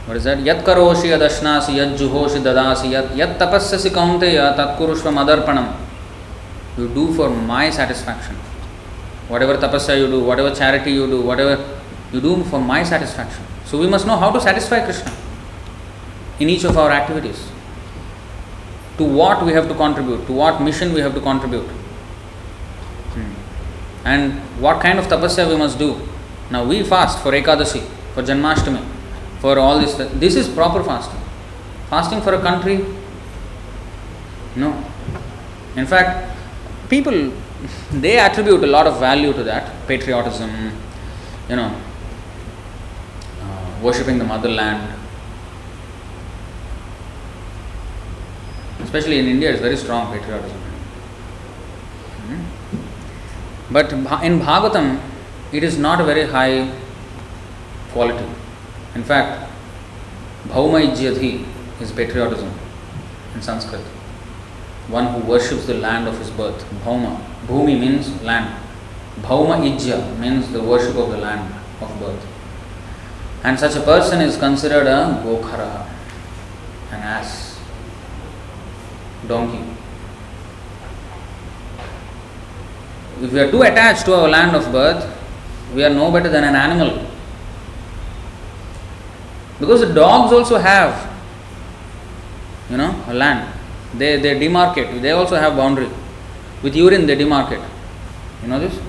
what is that? Yat karoshi yad ashnasi yad juhoshi dadasi yat tapasyasi kaunteya tat kurushva madarpanam. You do for my satisfaction. Whatever tapasya you do, whatever charity you do, whatever you do for my satisfaction. So we must know how to satisfy Krishna in each of our activities. To what we have to contribute, to what mission we have to contribute. And what kind of tapasya we must do. Now we fast for Ekadasi, for Janmashtami, for all this. This is proper fasting. Fasting for a country? No. In fact, people, they attribute a lot of value to that. Patriotism, worshipping the motherland. Especially in India, it's very strong patriotism. But in Bhagavatam, it is not a very high quality. In fact, Bhauma Ijyadhi is patriotism in Sanskrit. One who worships the land of his birth. Bhauma. Bhumi means land. Bhauma Ijya means the worship of the land of birth. And such a person is considered a Gokhara, an ass. donkey. If we are too attached to our land of birth, we are no better than an animal. Because the dogs also have, a land. They demarcate. They also have boundary. With urine they demarcate. You know this?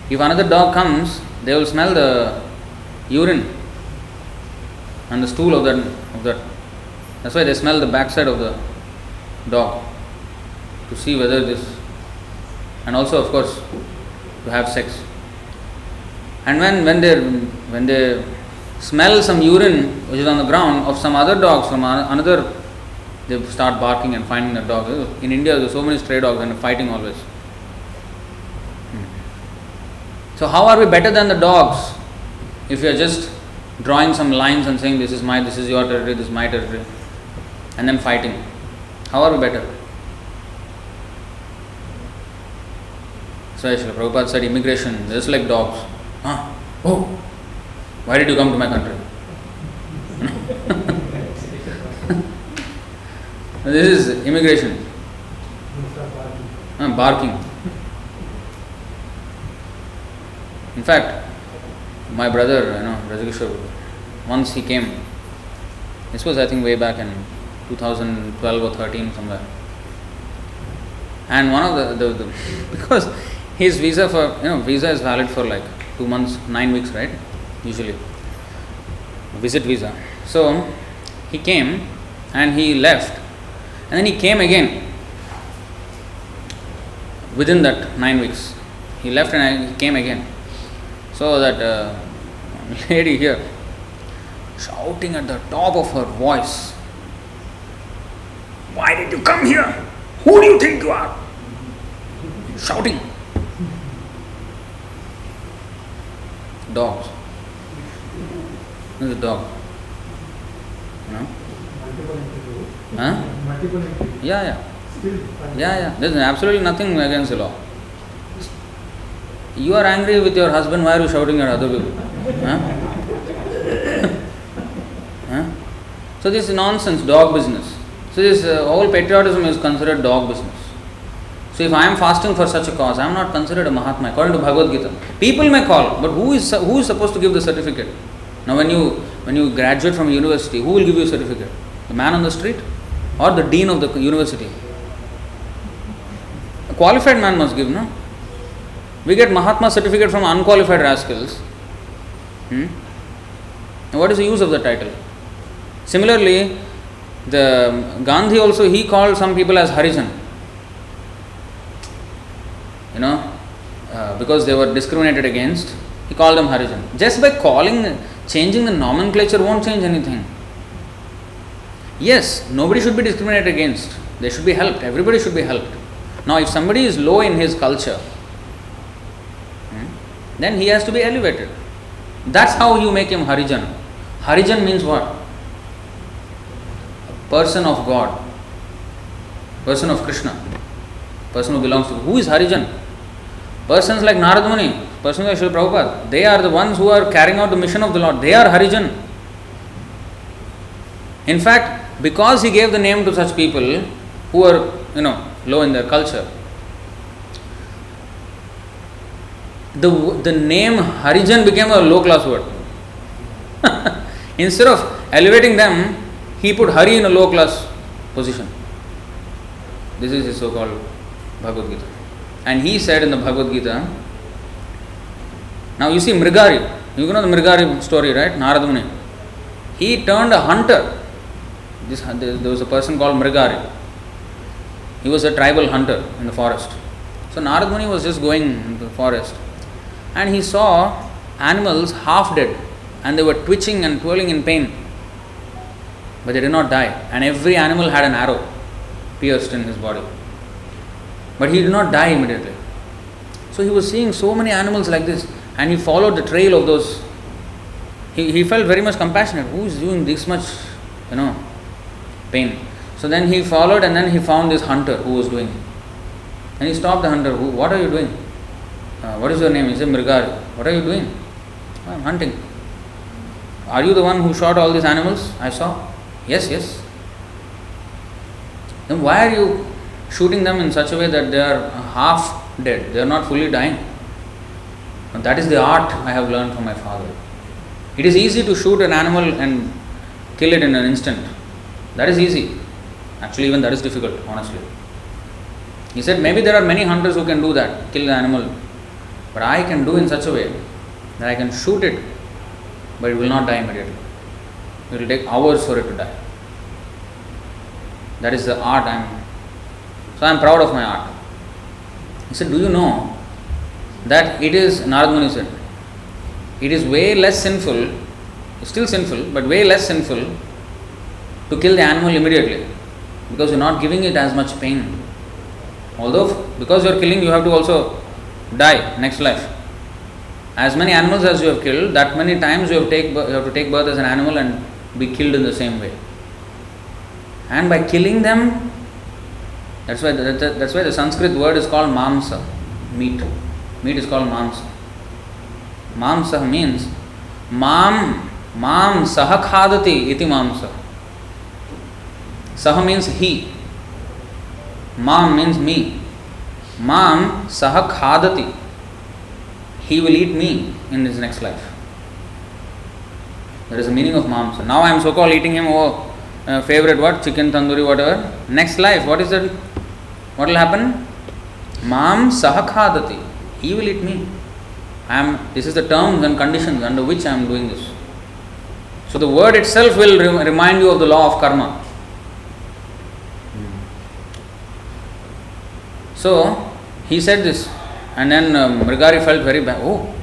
If another dog comes, they will smell the urine and the stool of that. That's why they smell the backside of the dog to see whether this, and also of course to have sex. And when they smell some urine which is on the ground of some other dogs from another, they start barking and finding the dog. In India there are so many stray dogs and fighting always. So how are we better than the dogs if we are just drawing some lines and saying this is your territory, this is my territory, and then fighting? How are we better? So Srila Prabhupada said immigration just like dogs. Oh, why did you come to my country? This is immigration. Barking. In fact, my brother, Rajagishwar, once he came, this was I think way back in 2012 or 13 somewhere. And one of the because his visa visa is valid for like 2 months, 9 weeks, right? Usually. Visit visa. So he came and he left. And then he came again within that 9 weeks. He left and he came again. So that lady here shouting at the top of her voice, "Why did you come here? Who do you think you are?" Shouting. Dogs. This is a dog. Huh? Yeah. There's absolutely nothing against the law. You are angry with your husband, why are you shouting at other people? Huh? So this is nonsense, dog business. So this whole patriotism is considered dog business. So if I am fasting for such a cause, I am not considered a Mahatma according to Bhagavad Gita. People may call, but who is supposed to give the certificate? Now when you graduate from a university, who will give you a certificate? The man on the street or the dean of the university? A qualified man must give, no? We get Mahatma certificate from unqualified rascals. And what is the use of the title? Similarly, the Gandhi also, he called some people as Harijan. Because they were discriminated against, he called them Harijan. Just by changing the nomenclature won't change anything. Yes, nobody should be discriminated against. They should be helped. Everybody should be helped. Now, if somebody is low in his culture, then he has to be elevated. That's how you make him Harijan. Harijan means what? A person of God, person of Krishna, person who belongs to. Who is Harijan? Persons like Narad Muni, persons like Srila Prabhupada, they are the ones who are carrying out the mission of the Lord. They are Harijan. In fact, because he gave the name to such people who are, low in their culture, the name Harijan became a low class word. Instead of elevating them, he put Hari in a low class position. This is his so-called Bhagavad Gita. And he said in the Bhagavad Gita, now you see Mrigari, you know the Mrigari story, right? Narad Muni. He turned a hunter. There was a person called Mrigari. He was a tribal hunter in the forest. So Narad Muni was just going into the forest and he saw animals half dead and they were twitching and twirling in pain. But they did not die. And every animal had an arrow pierced in his body. But he did not die immediately. So he was seeing so many animals like this and he followed the trail of those. He felt very much compassionate. Who is doing this much, pain? So then he followed and then he found this hunter who was doing it. And he stopped the hunter. What are you doing? What is your name? He said, Mrigari. What are you doing? I am hunting. Are you the one who shot all these animals? I saw. Yes. then why are you shooting them in such a way that they are half dead? They are not fully dying. And that is the art I have learned from my father. It is easy to shoot an animal and kill it in an instant. That is easy. Actually, even that is difficult, honestly. He said, maybe there are many hunters who can do that, kill the animal. But I can do in such a way that I can shoot it, but it will not die immediately. It will take hours for it to die. That is the art So I am proud of my art. He said, do you know that it is, Narad Muni said, it is way less sinful, still sinful, but way less sinful to kill the animal immediately, because you are not giving it as much pain. Although, because you are killing, you have to also die next life. As many animals as you have killed, that many times you have to take birth as an animal and be killed in the same way. And by killing them, that's why the Sanskrit word is called mamsa, meat. Meat is called mamsa. Mamsa means mam saha khadati iti mamsa. Saha means he. Mam means me. Mam saha khadati. He will eat me in his next life. That is the meaning of mamsa. Now I am so called eating him, favorite what? Chicken, tandoori, whatever. Next life, what is that? What will happen? Mam saha khadati. He will eat me. This is the terms and conditions under which I am doing this. So the word itself will remind you of the law of karma. So he said this, and then Mrigari felt very bad. Oh,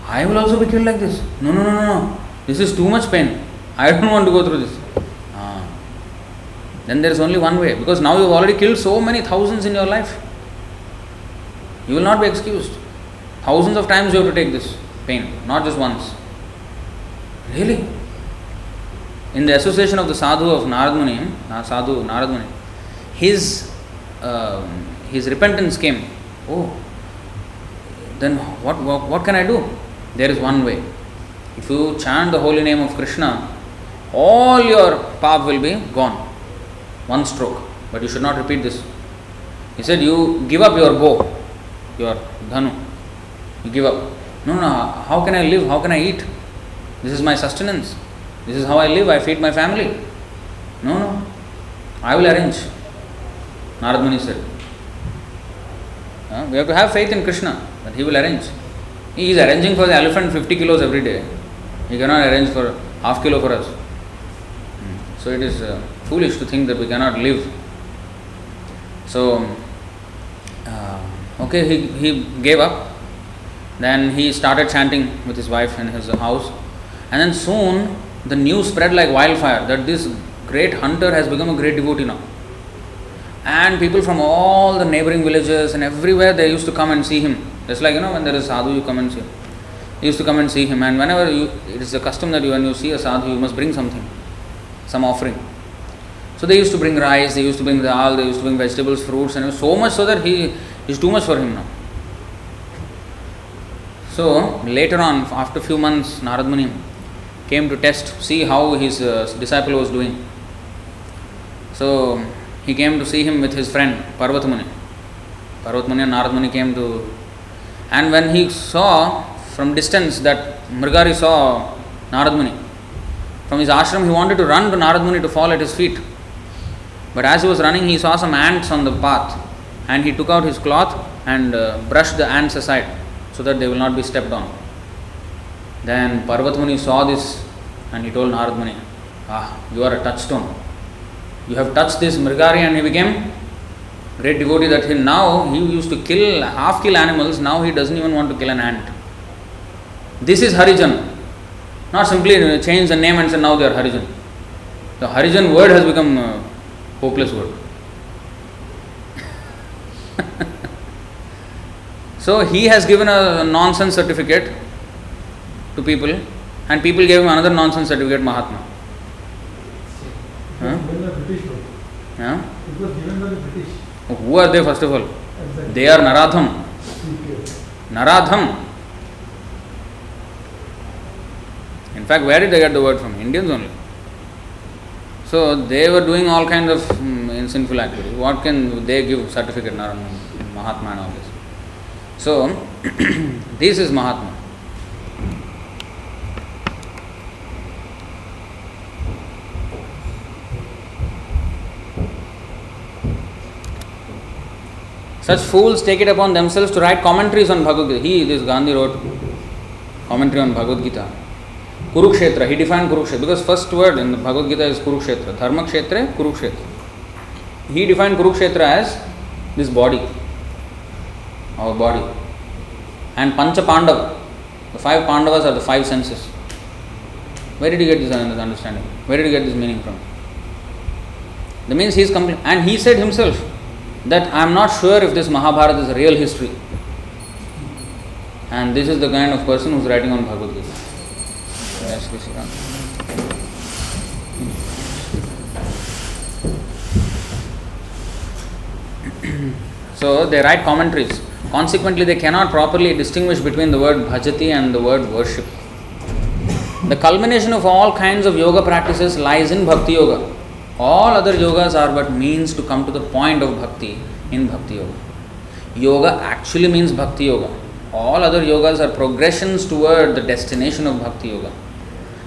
I will also be killed like this. No. This is too much pain. I don't want to go through this. Then there is only one way, because now you have already killed so many thousands in your life. You will not be excused. Thousands of times you have to take this pain, not just once. Really? In the association of the sadhu of Narad Muni, his repentance came. Oh, then what can I do? There is one way. If you chant the holy name of Krishna, all your path will be gone. One stroke. But you should not repeat this. He said, you give up your bow, your dhanu. You give up. No, how can I live? How can I eat? This is my sustenance. This is how I live. I feed my family. No. I will arrange. Narad Muni said. We have to have faith in Krishna that he will arrange. He is arranging for the elephant 50 kilos every day. He cannot arrange for half kilo for us. So it is foolish to think that we cannot live. So, he gave up. Then he started chanting with his wife in his house. And then soon the news spread like wildfire that this great hunter has become a great devotee now. And people from all the neighboring villages and everywhere, they used to come and see him. Just like, when there is a sadhu, you come and see him. They used to come and see him. And whenever it is a custom that when you see a sadhu, you must bring something, some offering. So they used to bring rice, they used to bring dal, they used to bring vegetables, fruits, and so much so that he is too much for him now. So later on, after a few months, Narad Muni came to see how his disciple was doing. So he came to see him with his friend Parvat Muni. Parvat Muni and Narad Muni came to, and when he saw from distance that Mrigari saw Narad Muni, from his ashram he wanted to run to Narad Muni to fall at his feet. But as he was running, he saw some ants on the path, and he took out his cloth and brushed the ants aside so that they will not be stepped on. Then Parvat Muni saw this and he told Narad Muni, you are a touchstone. You have touched this Mrigari and he became great devotee that he used to half kill animals, now he doesn't even want to kill an ant. This is Harijan. Not simply change the name and say now they are Harijan. The Harijan word has become a hopeless word. So he has given a nonsense certificate to people, and people gave him another nonsense certificate, Mahatma. Huh? Yeah? It was given by the British. Who are they first of all? Exactly. They are Naratham. Naratham. In fact, where did they get the word from? Indians only. So they were doing all kinds of in sinful activity. What can they give certificate in Mahatma and all this? So, this is Mahatma. Such fools take it upon themselves to write commentaries on Bhagavad Gita. This Gandhi wrote commentary on Bhagavad Gita. Kurukshetra, he defined Kurukshetra because first word in the Bhagavad Gita is Kurukshetra. Dharma Kshetra, Kurukshetra. He defined Kurukshetra as this body, our body. And Pancha Pandava, the 5 Pandavas are the 5 senses. Where did he get this understanding? Where did he get this meaning from? That means he is complete. And he said himself that I am not sure if this Mahabharata is a real history. And this is the kind of person who is writing on Bhagavad Gita. Yes, so they write commentaries. Consequently, they cannot properly distinguish between the word bhajati and the word worship. The culmination of all kinds of yoga practices lies in Bhakti Yoga. All other yogas are but means to come to the point of bhakti in Bhakti Yoga. Yoga actually means Bhakti Yoga. All other yogas are progressions toward the destination of Bhakti Yoga.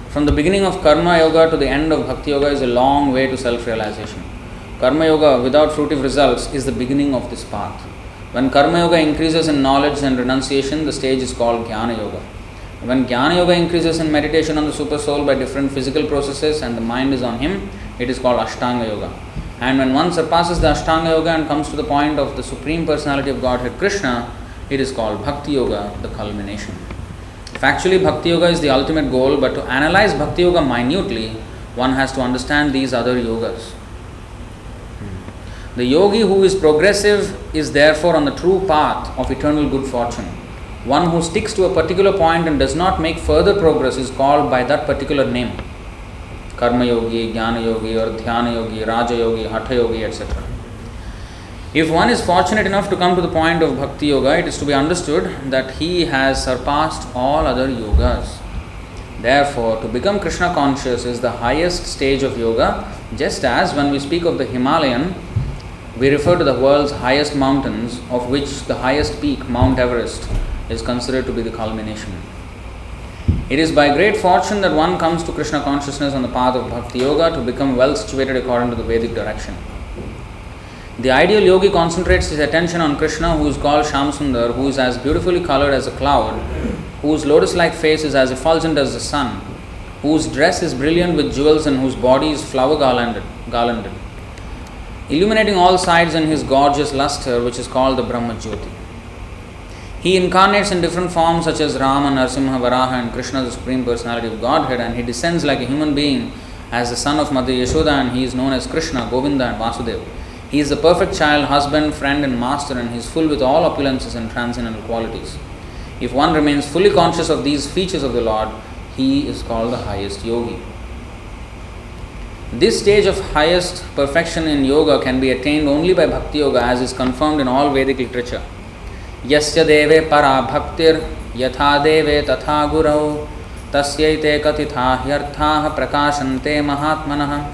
From the beginning of Karma Yoga to the end of Bhakti Yoga is a long way to self-realization. Karma Yoga without fruitive results is the beginning of this path. When Karma Yoga increases in knowledge and renunciation, the stage is called Jnana Yoga. When Jnana Yoga increases in meditation on the Super Soul by different physical processes and the mind is on him, it is called Ashtanga Yoga. And when one surpasses the Ashtanga Yoga and comes to the point of the Supreme Personality of Godhead Krishna, it is called Bhakti Yoga, the culmination. Factually, Bhakti Yoga is the ultimate goal, but to analyze Bhakti Yoga minutely, one has to understand these other yogas. The yogi who is progressive is therefore on the true path of eternal good fortune. One who sticks to a particular point and does not make further progress is called by that particular name. Karma Yogi, Jnana Yogi or Dhyana Yogi, Raja Yogi, Hatha Yogi, etc. If one is fortunate enough to come to the point of Bhakti Yoga, it is to be understood that he has surpassed all other yogas. Therefore, to become Krishna conscious is the highest stage of yoga, just as when we speak of the Himalayan, we refer to the world's highest mountains, of which the highest peak, Mount Everest, is considered to be the culmination. It is by great fortune that one comes to Krishna consciousness on the path of Bhakti Yoga to become well situated according to the Vedic direction. The ideal yogi concentrates his attention on Krishna, who is called Shamsundar, who is as beautifully colored as a cloud, whose lotus-like face is as effulgent as the sun, whose dress is brilliant with jewels and whose body is flower garlanded, illuminating all sides in his gorgeous luster, which is called the Brahma Jyoti. He incarnates in different forms such as Rama, Narasimha, Varaha and Krishna, the Supreme Personality of Godhead, and he descends like a human being as the son of Mother Yashoda, and he is known as Krishna, Govinda and Vasudeva. He is the perfect child, husband, friend and master, and he is full with all opulences and transcendental qualities. If one remains fully conscious of these features of the Lord, he is called the highest yogi. This stage of highest perfection in yoga can be attained only by Bhakti Yoga, as is confirmed in all Vedic literature. Yasya deve para bhaktir yatha deve tatha gurau tasyaite katitha hyarthaha prakashante mahatmanah.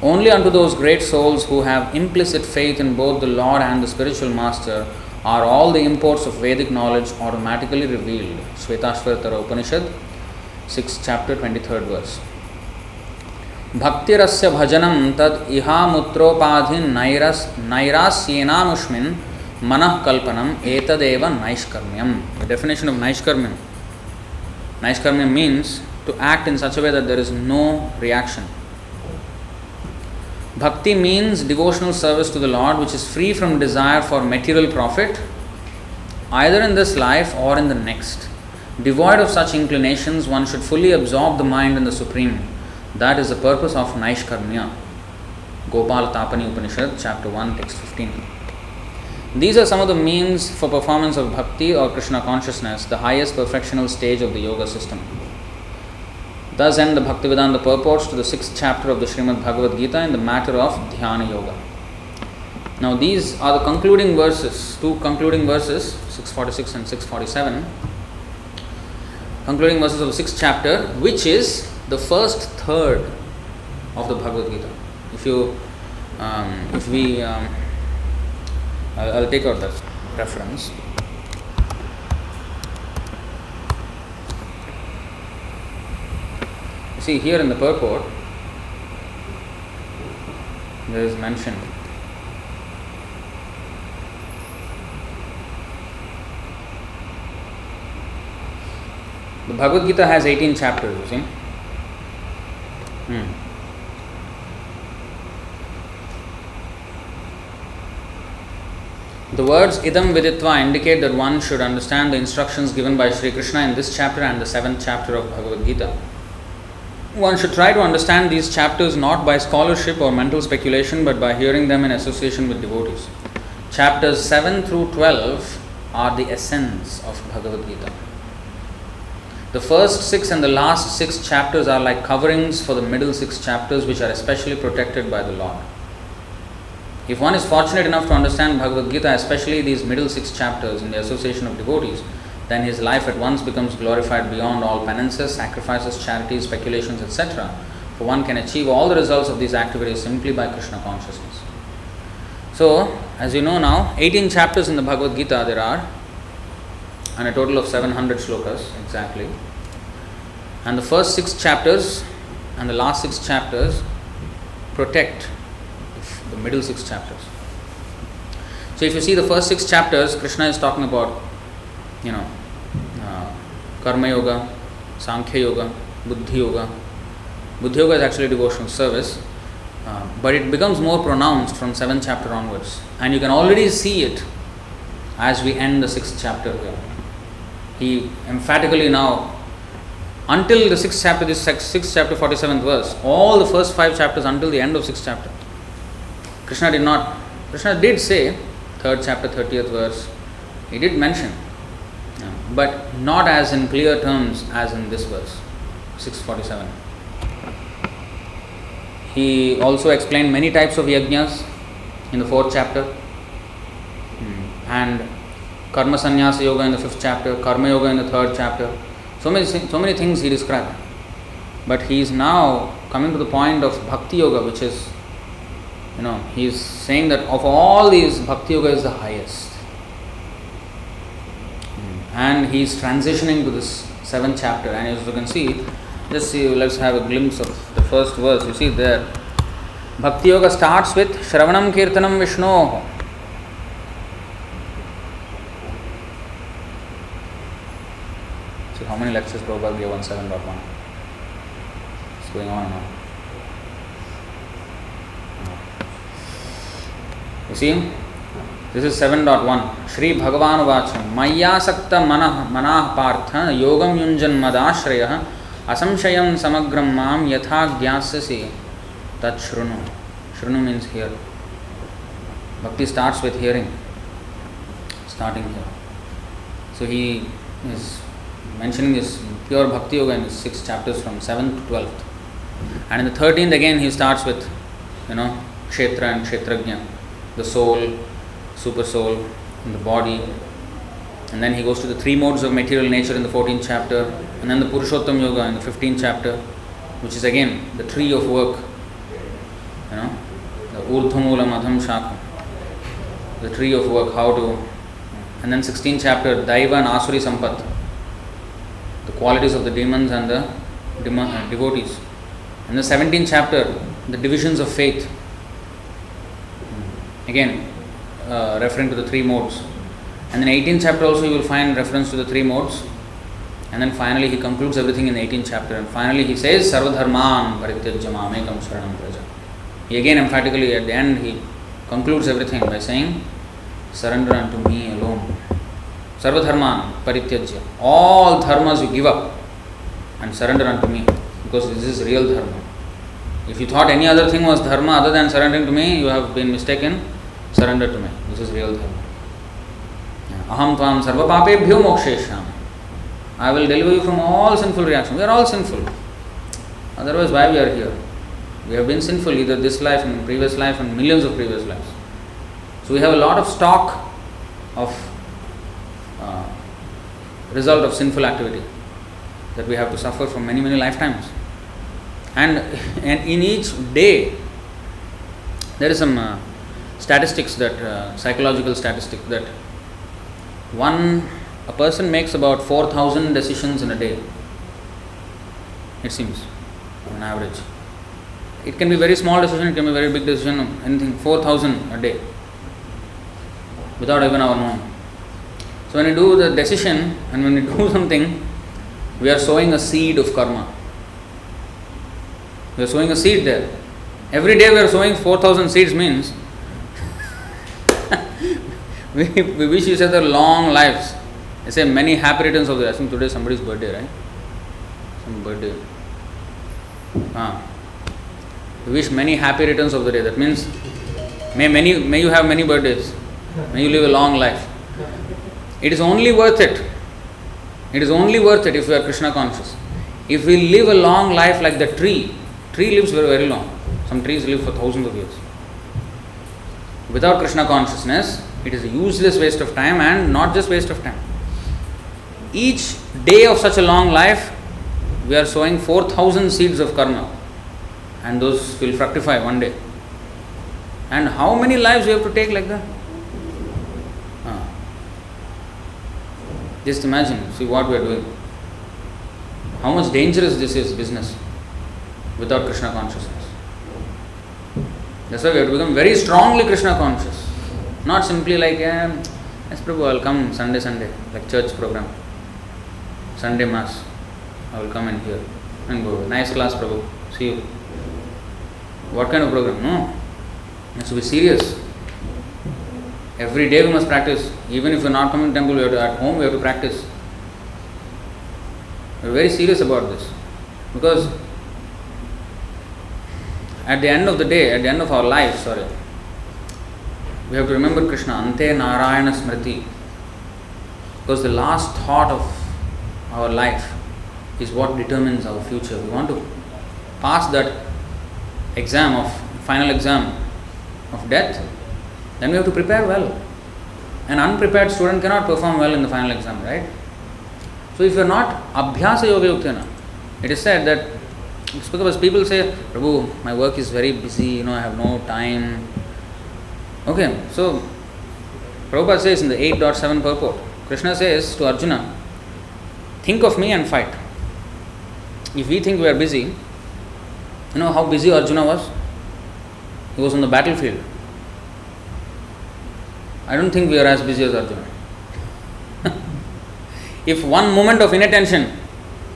Only unto those great souls who have implicit faith in both the Lord and the spiritual master are all the imports of Vedic knowledge automatically revealed. Shvetashvatara Upanishad, 6th chapter, 23rd verse. Bhaktirasya bhajanam tad iha mutropadhin nairasyenamushmin manah kalpanam etadeva naishkarmyam. The definition of naishkarmyam. Naishkarmyam means to act in such a way that there is no reaction. Bhakti means devotional service to the Lord which is free from desire for material profit, either in this life or in the next. Devoid of such inclinations, one should fully absorb the mind in the Supreme. That is the purpose of Naishkarmya. Gopal Tapani Upanishad, chapter 1, text 15. These are some of the means for performance of Bhakti or Krishna consciousness, the highest perfectional stage of the yoga system. Thus end the Bhaktivedanta purports to the 6th chapter of the Srimad Bhagavad Gita in the matter of Dhyana Yoga. Now these are the concluding verses, two concluding verses, 646 and 647, concluding verses of the 6th chapter, which is the first third of the Bhagavad Gita. If you If we, I'll take out that reference. See here in the purport, there is mentioned the Bhagavad Gita has 18 chapters, you see. The words idam viditva indicate that one should understand the instructions given by Sri Krishna in this chapter and the 7th chapter of Bhagavad Gita. One should try to understand these chapters not by scholarship or mental speculation but by hearing them in association with devotees. Chapters 7 through 12 are the essence of Bhagavad Gita. The first 6 and the last 6 chapters are like coverings for the middle 6 chapters, which are especially protected by the Lord. If one is fortunate enough to understand Bhagavad Gita, especially these middle 6 chapters in the association of devotees, then his life at once becomes glorified beyond all penances, sacrifices, charities, speculations, etc. For one can achieve all the results of these activities simply by Krishna consciousness. So, as you know now, 18 chapters in the Bhagavad Gita there are, and a total of 700 slokas exactly. And the first 6 chapters and the last 6 chapters protect the middle 6 chapters. So if you see the first 6 chapters, Krishna is talking about, Karma Yoga, Sankhya Yoga, Buddhi Yoga. Buddhi Yoga is actually devotional service, but it becomes more pronounced from 7th chapter onwards. And you can already see it as we end the 6th chapter here. He emphatically now, until the 6th chapter, this 6th chapter, 47th verse, all the first 5 chapters until the end of 6th chapter, Krishna did say, 3rd chapter, 30th verse, he did mention, but not as in clear terms as in this verse, 647. He also explained many types of yajnas in the 4th chapter, and Karma Sannyasa Yoga in the 5th chapter, Karma Yoga in the 3rd chapter. So many things he described. But he is now coming to the point of Bhakti Yoga, which is, he is saying that of all these, Bhakti Yoga is the highest. And he is transitioning to this 7th chapter. And as you can see, let's have a glimpse of the first verse. You see there, Bhakti Yoga starts with Shravanam Kirtanam Vishnoho. So how many lectures Prabhupada gave on 7.1? It's going on and on. You see, this is 7.1. Shri Bhagavan Vacham Mayasakta Manah Partha Yogam Yunjan Madashrayah Asamshayam Samagram Mam Yatha Gyasasi Tat Shrunu. Shrunu means hear. Bhakti starts with hearing. Starting here. So he is mentioning this pure Bhakti Yoga in the 6 chapters from 7th to 12th. And in the 13th again he starts with, Kshetra and Kshetrajna, the soul, super soul, and the body. And then he goes to the 3 modes of material nature in the 14th chapter. And then the Purushottam Yoga in the 15th chapter, which is again the tree of work. The Urdhvamula Madham Shakha, the tree of work, how to. And then 16th chapter, Daiva and Asuri Sampat, the qualities of the demons and the devotees. And the 17th chapter, the divisions of faith. Again, referring to the 3 modes. And then 18th chapter also you will find reference to the 3 modes. And then finally he concludes everything in the 18th chapter. And finally he says, Sarvadharman Parityajya Mamekam Sharanam Praja. He again emphatically at the end he concludes everything by saying, surrender unto me alone. Sarvadharman Parityajya. All dharmas you give up and surrender unto me, because this is real dharma. If you thought any other thing was dharma other than surrendering to me, you have been mistaken. Surrender to me. This is real dharma. Aham tvam sarva papebhyo moksheshyam. I will deliver you from all sinful reactions. We are all sinful. Otherwise, why we are here? We have been sinful either this life and previous life and millions of previous lives. So we have a lot of stock of result of sinful activity that we have to suffer from many lifetimes. And in each day, There is some statistics that psychological statistics that a person makes about 4,000 decisions in a day. It seems, on average. It can be very small decision, it can be very big decision, anything, 4,000 a day, without even our knowing. So when you do the decision and when you do something, we are sowing a seed of karma. We are sowing a seed there. Every day we are sowing 4,000 seeds means we wish each other long lives. I say many happy returns of the day. I think today is somebody's birthday, right? Some birthday. We wish many happy returns of the day. That means may you have many birthdays. May you live a long life. It is only worth it. It is only worth it if we are Krishna conscious. If we live a long life like the tree lives very, very long. Some trees live for thousands of years. Without Krishna consciousness, it is a useless waste of time, and not just waste of time. Each day of such a long life, we are sowing 4,000 seeds of karma, and those will fructify one day. And how many lives we have to take like that? Just imagine, see what we are doing. How much dangerous this is, business, without Krishna consciousness. That's why we have to become very strongly Krishna conscious. Not simply like, yes Prabhu, I will come Sunday, like church program. Sunday Mass, I will come and hear and go. Nice class, Prabhu. See you. What kind of program? No. It has to be serious. Every day we must practice. Even if we are not coming to temple, we have to, at home we have to practice. We are very serious about this. Because at the end of the day, at the end of our life, we have to remember Krishna, Ante Narayana Smriti. Because the last thought of our life is what determines our future. We want to pass that final exam of death, then we have to prepare well. An unprepared student cannot perform well in the final exam, right? So if you are not Abhyasa Yoga Yuktena, it is said that, because people say, Prabhu, my work is very busy, I have no time. Okay, so Prabhupada says in the 8.7 purport, Krishna says to Arjuna, think of me and fight. If we think we are busy, you know how busy Arjuna was? He was on the battlefield. I don't think we are as busy as Arjuna. If one moment of inattention,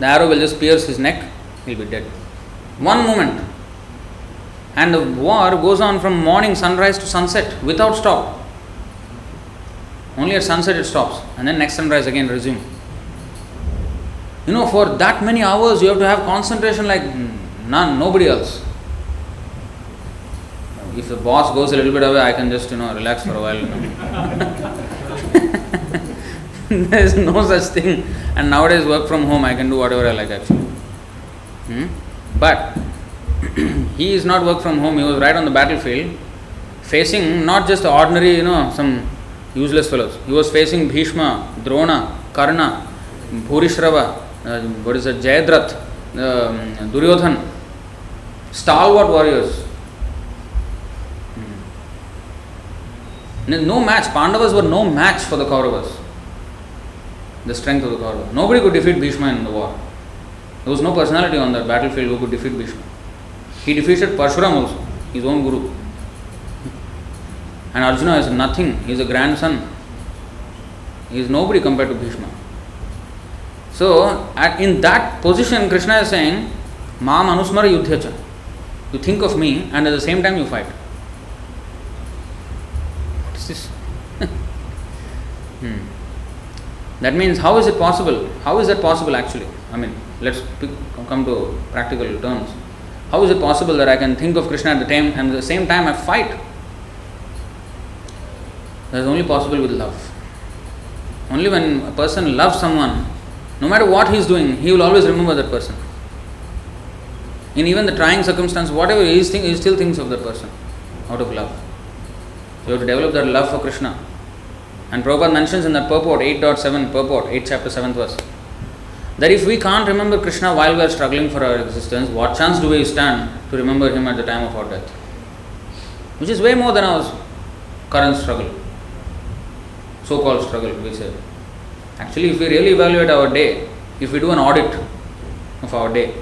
the arrow will just pierce his neck, he will be dead. One moment. And the war goes on from morning sunrise to sunset without stop. Only at sunset it stops, and then next sunrise again resume. For that many hours you have to have concentration like nobody else. If the boss goes a little bit away, I can just relax for a while. There is no such thing. And nowadays work from home, I can do whatever I like actually. But he is not work from home. He was right on the battlefield, facing not just ordinary, some useless fellows. He was facing Bhishma, Drona, Karna, Bhurishrava, Jayadratha, Duryodhan, stalwart warriors. No match. Pandavas were no match for the Kauravas. The strength of the Kauravas. Nobody could defeat Bhishma in the war. There was no personality on that battlefield who could defeat Bhishma. He defeated Parshuram also, his own guru. And Arjuna is nothing. He is a grandson. He is nobody compared to Bhishma. So, in that position, Krishna is saying, Mam Anusmara Yudhyacha. You think of me and at the same time you fight. What is this? That means, how is it possible? How is that possible actually? Let's come to practical terms. How is it possible that I can think of Krishna at the time and at the same time I fight? That is only possible with love. Only when a person loves someone, no matter what he is doing, he will always remember that person. In even the trying circumstance, whatever he is thinking, he still thinks of that person out of love. So you have to develop that love for Krishna. And Prabhupada mentions in that purport, 8.7 purport, 8 chapter 7th verse, that if we can't remember Krishna while we are struggling for our existence, what chance do we stand to remember him at the time of our death? which is way more than our current struggle, so-called struggle, we say. Actually, if we really evaluate our day, if we do an audit of our day,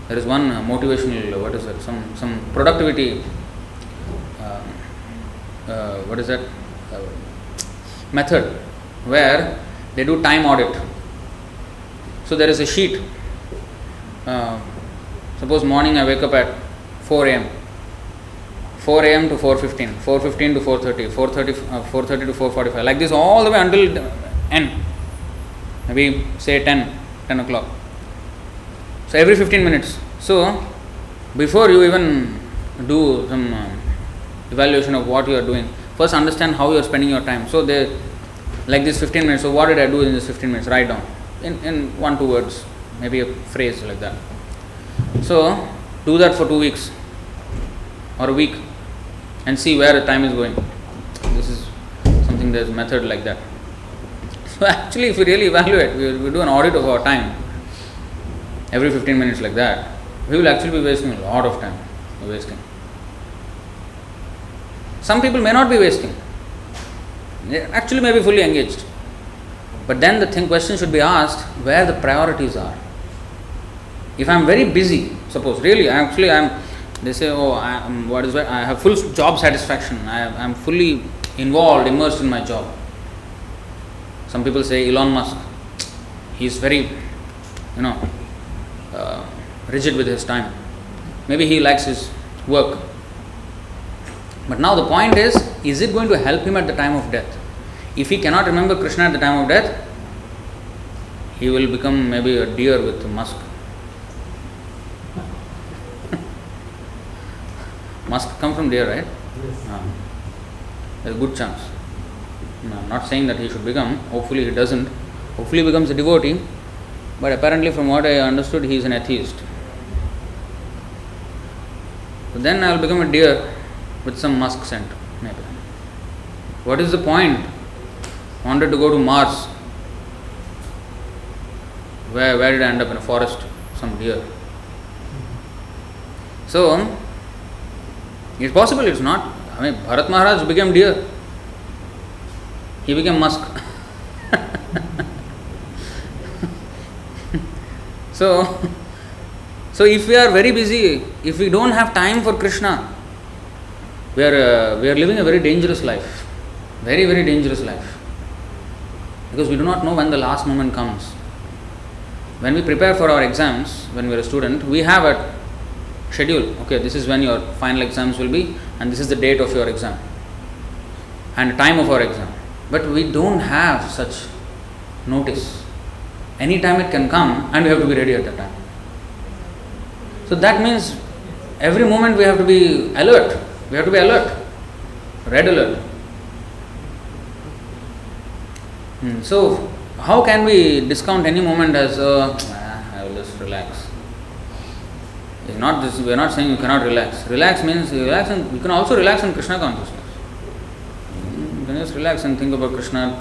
there is one motivational, what is that, some productivity, what is that, method, where they do time audit. So there is a sheet. Suppose morning I wake up at 4 a.m. 4 a.m. to 4:15, 4:15 to 4:30, 4:30 to 4:45, like this all the way until n. Maybe say 10 o'clock. So every 15 minutes. So before you even do some evaluation of what you are doing, first understand how you are spending your time. So they like this 15 minutes. So what did I do in this 15 minutes? Write down in 1-2 words, maybe a phrase like that. So do that for 2 weeks or a week and see where the time is going. This is something, there's a method like that. So actually, if we really evaluate, we do an audit of our time every 15 minutes like that, we will actually be wasting a lot of time. Some people may not be wasting. They actually may be fully engaged. But then the question should be asked where the priorities are. If I am very busy, suppose really they say, I have full job satisfaction, I am fully involved, immersed in my job. Some people say Elon Musk, he is very, rigid with his time. Maybe he likes his work. But now the point is it going to help him at the time of death? If he cannot remember Krishna at the time of death, he will become maybe a deer with Musk. Musk come from deer, right? Yes. There's a good chance. No, I'm not saying that he should become. Hopefully he doesn't. Hopefully he becomes a devotee. But apparently from what I understood, he is an atheist. So then I will become a deer with some musk scent, maybe. What is the point? Wanted to go to Mars. Where did I end up? In a forest? Some deer. So, it's possible, it's not. Bharat Maharaj became deer. He became musk. So if we are very busy, if we don't have time for Krishna, we are living a very dangerous life. Very, very dangerous life. Because we do not know when the last moment comes. When we prepare for our exams, when we are a student, we have a schedule. Okay, this is when your final exams will be, and this is the date of your exam and the time of our exam. But we don't have such notice. Any time it can come and we have to be ready at that time. So that means every moment we have to be alert. We have to be alert. Red alert. So how can we discount any moment as I will just relax? It's not this. We are not saying you cannot relax. Relax means relax, and you can also relax in Krishna consciousness. You can just relax and think about Krishna,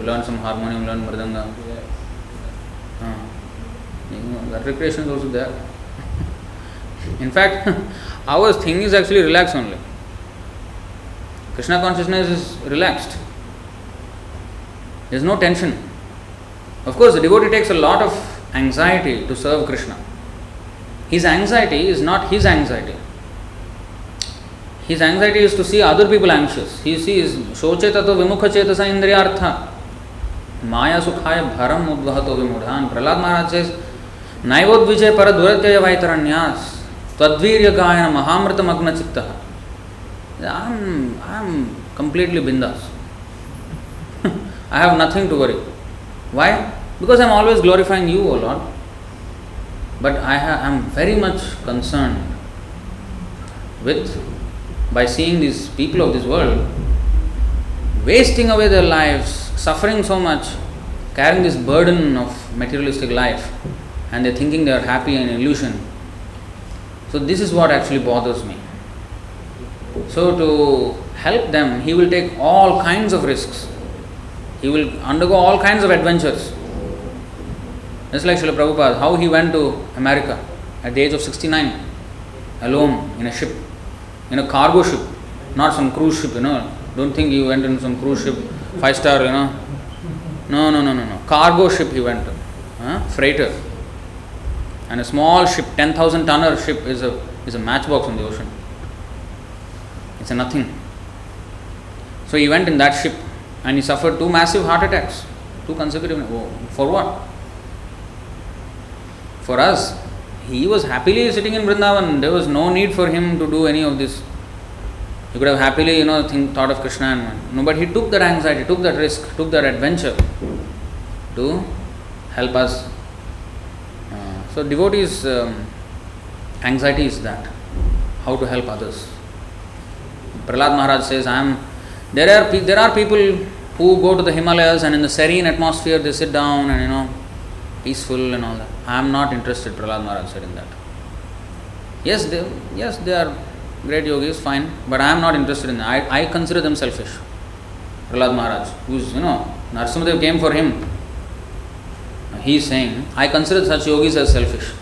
learn some harmonium, learn mridanga. That recreation is also there. In fact, our thing is actually relax only. Krishna consciousness is relaxed. There is no tension. Of course, the devotee takes a lot of anxiety to serve Krishna. His anxiety is not his anxiety. His anxiety is to see other people anxious. He sees Shochetato Vimukha Chetasa Indriyartha Maya Sukhaya Bharam Udvahato Vimudhan. Prahlad Maharaj says, Naivodvijay Paraduratyaya Vaitaranyas Tadvirya Gayana Mahamrita Magna Chitta. I am completely bindas. I have nothing to worry. Why? Because I am always glorifying you, O Lord. But I am very much concerned by seeing these people of this world wasting away their lives, suffering so much, carrying this burden of materialistic life, and they're thinking they are happy in illusion. So this is what actually bothers me. So to help them, he will take all kinds of risks. He will undergo all kinds of adventures. Just like Srila Prabhupada, how he went to America at the age of 69, alone in a ship, in a cargo ship, not some cruise ship, Don't think he went in some cruise ship, 5-star, No. Cargo ship he went, freighter. And a small ship, 10,000 tonner ship is a matchbox on the ocean. It's a nothing. So he went in that ship and he suffered 2 massive heart attacks, 2 consecutive. For what? For us, he was happily sitting in Vrindavan. There was no need for him to do any of this. He could have happily, thought of Krishna and no, but he took that anxiety, took that risk, took that adventure to help us. So devotees' anxiety is that, how to help others. Prahlad Maharaj says, there are people who go to the Himalayas and in the serene atmosphere they sit down and peaceful and all that. I am not interested, Prahlad Maharaj said in that. Yes, they are great yogis, fine, but I am not interested in that. I consider them selfish. Prahlad Maharaj, who's, Narasimhadev came for him. He is saying, I consider such yogis as selfish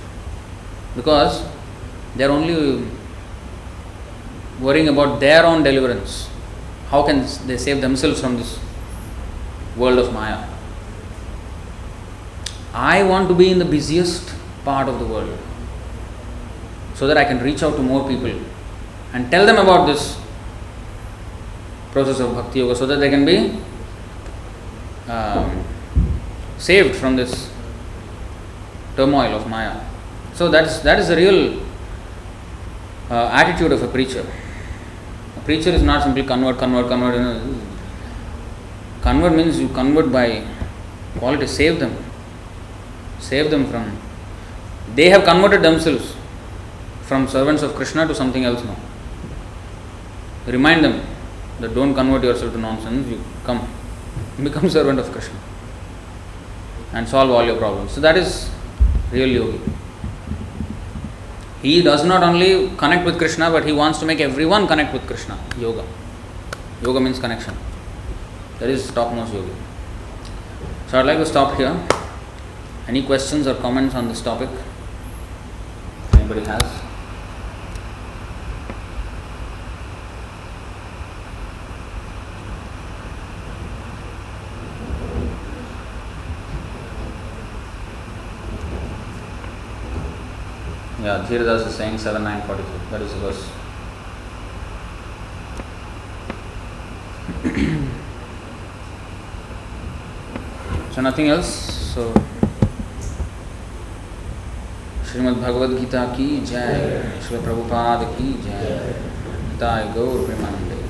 because they are only worrying about their own deliverance. How can they save themselves from this world of Maya? I want to be in the busiest part of the world so that I can reach out to more people and tell them about this process of Bhakti Yoga so that they can be saved from this turmoil of Maya. So that is the real attitude of a preacher. A preacher is not simply convert. Convert means you convert by quality. Save them from. They have converted themselves from servants of Krishna to something else now. Remind them that don't convert yourself to nonsense. You become servant of Krishna and solve all your problems. So that is real yogi. He does not only connect with Krishna, but he wants to make everyone connect with Krishna. Yoga means connection. That is topmost yogi. So I'd like to stop here. Any questions or comments on this topic? Anybody has? Yeah, Dhiradas is saying 7:9:43. That is the verse. So nothing else. So Srimad Bhagavad Gita ki jai, Srila Prabhupada ki jai, Nitai Gaur Premanande.